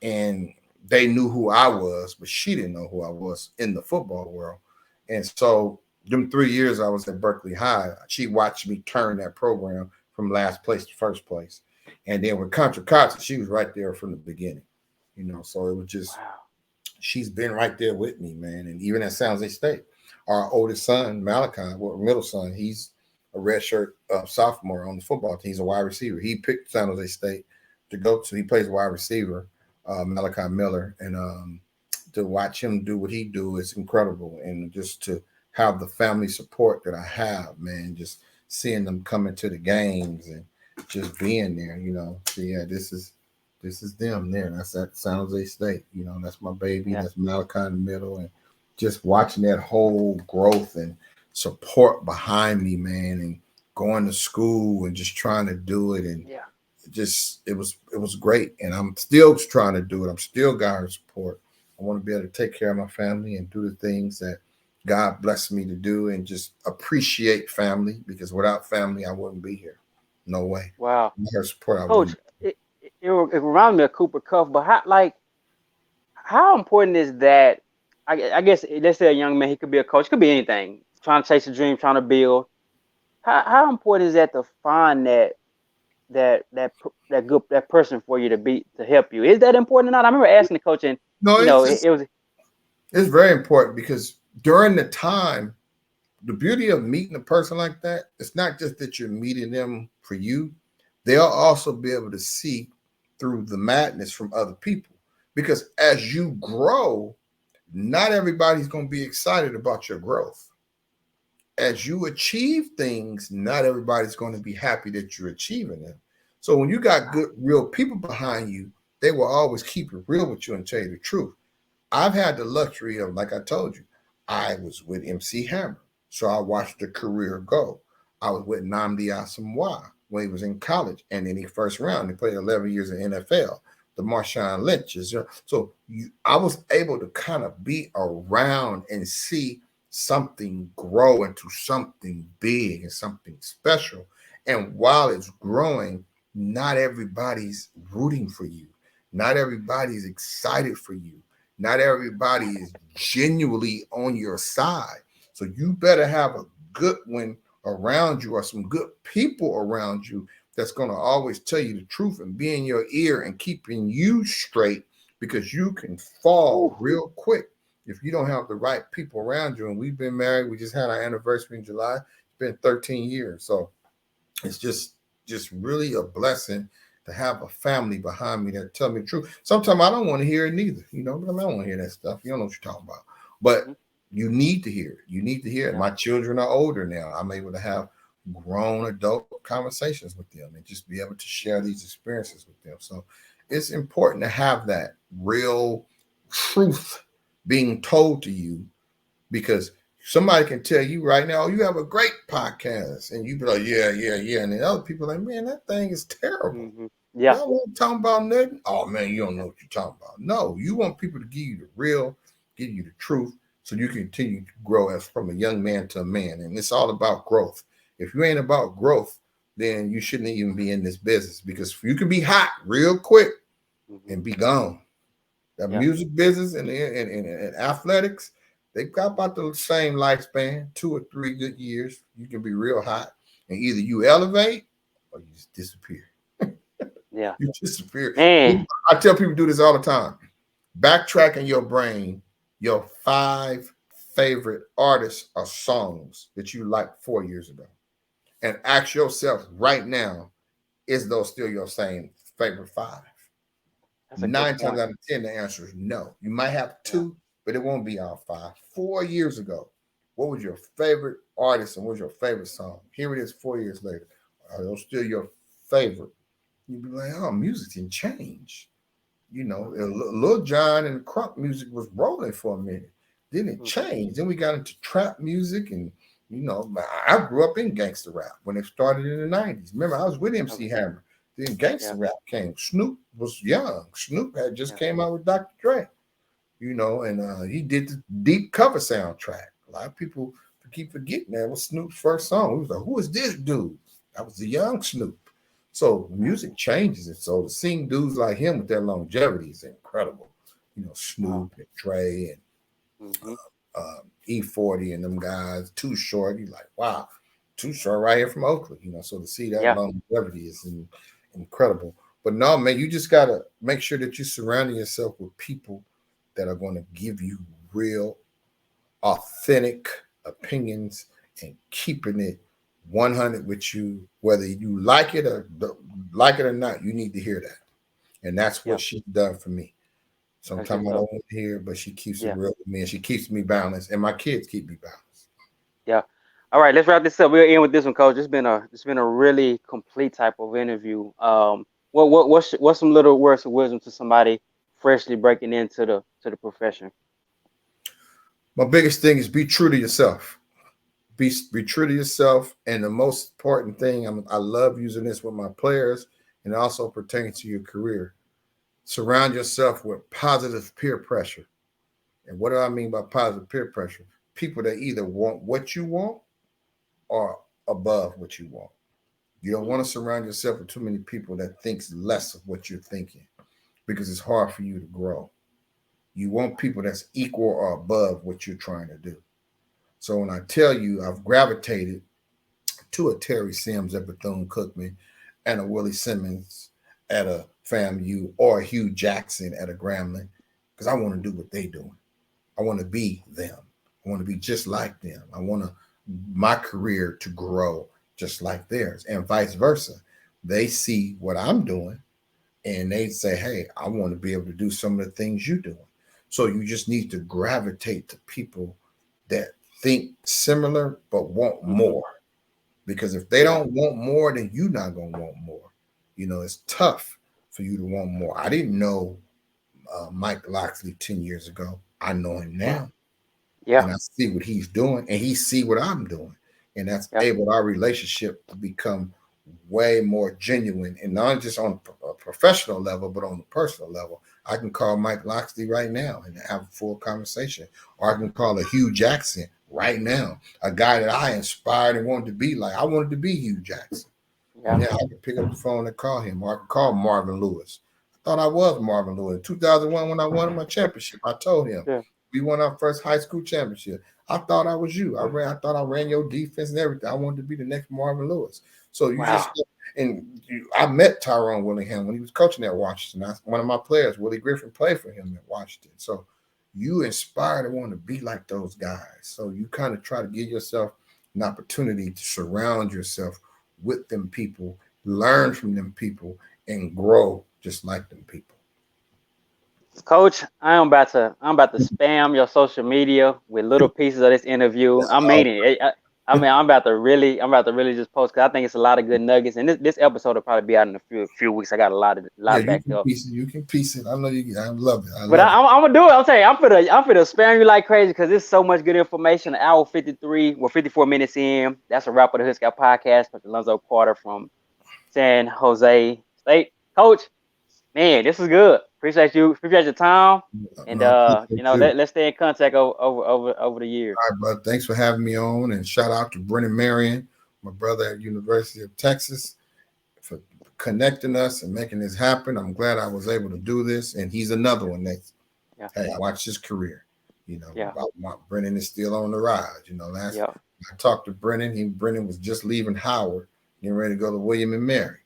and they knew who I was, but she didn't know who I was in the football world. And so them 3 years I was at Berkeley High, she watched me turn that program from last place to first place. And then with Contra Costa, she was right there from the beginning. So it was just, she's been right there with me, man. And even at San Jose State, our oldest son, Malachi, middle son, he's a redshirt sophomore on the football team. He's a wide receiver. He picked San Jose State to go to. He plays wide receiver, Malachi Miller. And to watch him do what he do is incredible. And just to have the family support that I have, man, just seeing them come into the games and just being there, So yeah, this is them there. That's at San Jose State. That's my baby. Yeah. That's Malachi in the middle, and just watching that whole growth and support behind me, man, and going to school and just trying to do it, and it was great. And I'm still trying to do it. I'm still got her support. I want to be able to take care of my family and do the things that God blessed me to do, and just appreciate family, because without family, I wouldn't be here. No way. Wow. Her support, Coach, it reminds me of Cooper Cuff, but how important is that? I guess let's say a young man, he could be a coach, could be anything, trying to chase a dream, trying to build. How important is that to find that person for you to help you? Is that important or not? I remember asking the coach, and it's very important, because during the time, the beauty of meeting a person like that, it's not just that you're meeting them for you. They'll also be able to see through the madness from other people, because as you grow, not everybody's going to be excited about your growth. As you achieve things, not everybody's going to be happy that you're achieving them. So when you got good, real people behind you, they will always keep it real with you and tell you the truth. I've had the luxury of, like I told you, I was with MC Hammer, so I watched the career go. I was with Nnamdi Asomugha when he was in college, and then he first round. He played 11 years in NFL. The Marshawn Lynch's. So I was able to kind of be around and see something grow into something big and something special. And while it's growing, not everybody's rooting for you. Not everybody is excited for you. Not everybody is genuinely on your side. So you better have a good one around you or some good people around you that's going to always tell you the truth and be in your ear and keeping you straight, because you can fall Ooh. real quick if you don't have the right people around you. And we've been married. We just had our anniversary in July. It's been 13 years. So it's just really a blessing to have a family behind me that tell me the truth. Sometimes I don't want to hear it neither, but I don't want to hear that stuff. You don't know what you're talking about. But Mhm. you need to hear it. You need to hear it. Yeah. My children are older now. I'm able to have grown adult conversations with them and just be able to share these experiences with them. So it's important to have that real truth being told to you, because somebody can tell you right now, oh, you have a great podcast, and you be like, yeah, yeah, yeah, and then other people are like, man, that thing is terrible. Yeah. Y'all won't talk about nothing. Oh man, you don't know what you're talking about. No, you want people to give you the real, give you the truth, so you can continue to grow as from a young man to a man. And it's all about growth. If you ain't about growth, then you shouldn't even be in this business, because you can be hot real quick Mhm. and be gone. The Yeah. music business and athletics, they've got about the same lifespan, 2 or 3 good years. You can be real hot, and either you elevate or you just disappear. Yeah. You disappear. Man. I tell people to do this all the time. Backtrack in your brain your 5 favorite artists or songs that you liked 4 years ago, and ask yourself right now, is those still your same favorite 5? That's a good 9 times point. out of 10, the answer is no. You might have Yeah. 2, but it won't be all 5. 4 years ago, what was your favorite artist and what was your favorite song? Here it is 4 years later. Are those still your favorite? You'd be like, oh, music didn't change. Lil Jon and crunk music was rolling for a minute. Then it Mhm. changed. Then we got into trap music, and I grew up in gangster rap when it started in the 90s. Remember, I was with Okay. MC Hammer. Then gangster Yeah. rap came. Snoop was young. Snoop had just Yeah. came out with Dr. Dre, and he did the deep cover soundtrack. A lot of people keep forgetting that was Snoop's first song. We was like, who is this dude? That was the young Snoop. So music changes it. So to seeing dudes like him with their longevity is incredible. Wow. Snoop and Dre and Mhm. E40 and them guys, Too Short. You like, wow, Too Short right here from Oakland. So to see that Yeah. longevity is incredible. But no, man, you just gotta make sure that you're surrounding yourself with people that are going to give you real, authentic opinions and keeping it 100 with you, whether you like it or don't like it or not. You need to hear that, and that's Yeah. what she's done for me. That's good Sometimes I stuff. don't want to hear, but she keeps it Yeah. real with me, and she keeps me balanced, and my kids keep me balanced. Yeah. All right, let's wrap this up. We'll end with this one, Coach. It's been a really complete type of interview. What's some little words of wisdom to somebody freshly breaking into the profession? My biggest thing is be true to yourself. Be true to yourself, and the most important thing, I love using this with my players, and it also pertains to your career. Surround yourself with positive peer pressure. And what do I mean by positive peer pressure? People that either want what you want or above what you want. You don't want to surround yourself with too many people that thinks less of what you're thinking, because it's hard for you to grow. You want people that's equal or above what you're trying to do. So when I tell you I've gravitated to a Terry Sims at Bethune-Cookman and a Willie Simmons at a FAMU or a Hugh Jackson at a Grambling, because I want to do what they're doing. I want to be them. I want to be just like them. I want my career to grow just like theirs, and vice versa. They see what I'm doing and they say, hey, I want to be able to do some of the things you're doing. So you just need to gravitate to people that think similar but want Mm-hmm. more. Because if they Yeah. don't want more, then you're not going to want more. It's tough for you to want more. I didn't know Mike Loxley 10 years ago. I know him Yeah. now, Yeah. and I see what he's doing, and he see what I'm doing, and that's Yeah. able our relationship to become way more genuine, and not just on a professional level, but on the personal level. I can call Mike Loxley right now and have a full conversation, or I can call a Hugh Jackson right now, a guy that I inspired and wanted to be like. I wanted to be Hugh Jackson. Yeah. Yeah, I can pick up the phone and call him, or I can call Marvin Lewis. thought I was Marvin Lewis. 2001, when I won my championship, I told him, Yeah. we won our first high school championship. I thought I was you. I thought I ran your defense and everything. I wanted to be the next Marvin Lewis. So you Wow. I met Tyrone Willingham when he was coaching at Washington. One of my players, Willie Griffin, played for him at Washington. So you inspire to want to be like those guys. So you kind of try to give yourself an opportunity to surround yourself with them people, learn from them people, and grow just like them people. Coach, I'm about to spam your social media with little pieces of this interview. I mean it. I'm about to really just post because I think it's a lot of good nuggets. And this episode will probably be out in a few weeks. I got a lot backed up. You can piece it. I know you. I love it. But I'm gonna do it. I'm saying I'm finna spam you like crazy because there's so much good information. An hour 53, we're 54 minutes in. That's a wrap of the Hood Scout podcast with Alonzo Carter from San Jose State. Coach, man, this is good. Appreciate your time, and let's stay in contact over the years. All right, brother. Thanks for having me on, and shout out to Brennan Marion, my brother at University of Texas, for connecting us and making this happen. I'm glad I was able to do this, and he's another one that, hey, I watched his career. Brennan is still on the rise. I talked to Brennan. Brennan was just leaving Howard, getting ready to go to William and Mary.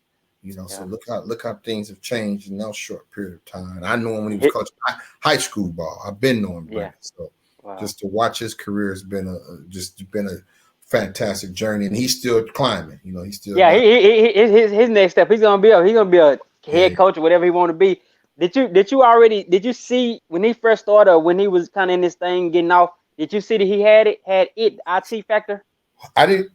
So look how things have changed in that short period of time. I knew him when he was coaching high school ball. I've been knowing Brennan. So just to watch his career has been a fantastic journey, and he's still climbing. He's still his next step. He's gonna be a head coach or whatever he want to be. Did you see when he first started, or when he was kind of in this thing getting off? Did you see that he had IT factor? I did.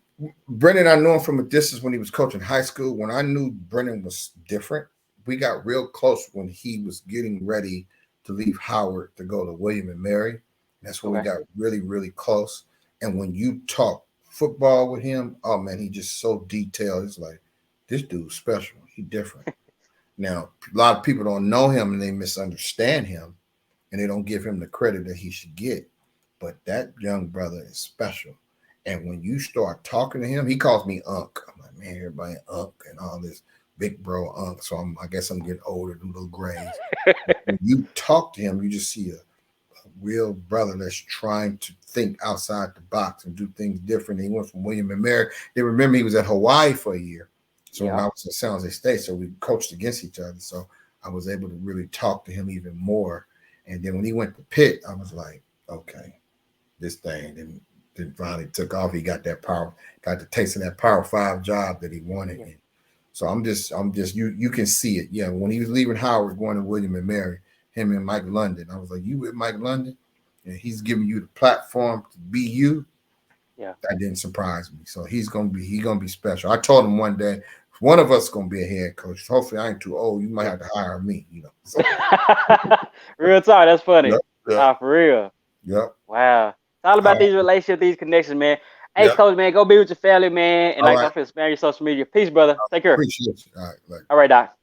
Brennan, I knew him from a distance when he was coaching high school. When I knew Brennan was different, we got real close when he was getting ready to leave Howard to go to William and Mary. That's when we got really, really close. And when you talk football with him, oh man, he just so detailed. It's like, this dude's special. He's different. Now, a lot of people don't know him and they misunderstand him, and they don't give him the credit that he should get. But that young brother is special. And when you start talking to him, he calls me Unc. I'm like, man, everybody Unc and all this big bro Unc. So I guess I'm getting older, a little grays. When you talk to him, you just see a real brother that's trying to think outside the box and do things different. He went from William and Mary. They remember he was at Hawaii for a year. So when I was at San Jose State, so we coached against each other. So I was able to really talk to him even more. And then when he went to Pitt, I was like, okay, this thing didn't. Then finally took off. He got that got the taste of that Power 5 job that he wanted. Yeah. So I'm just you can see it. Yeah, when he was leaving Howard going to William and Mary, him and Mike London, I was like, you with Mike London? And he's giving you the platform to be you. Yeah. That didn't surprise me. So he's gonna be special. I told him one day, one of us is gonna be a head coach. Hopefully I ain't too old. You might have to hire me, So. Real talk, that's funny. Yep. For real. Yep. Wow. All about these relationships, these connections, man. Hey, Coach, man, go be with your family, man. And I'm finna spare your social media. Peace, brother. Take care. Appreciate you. All right, Doc.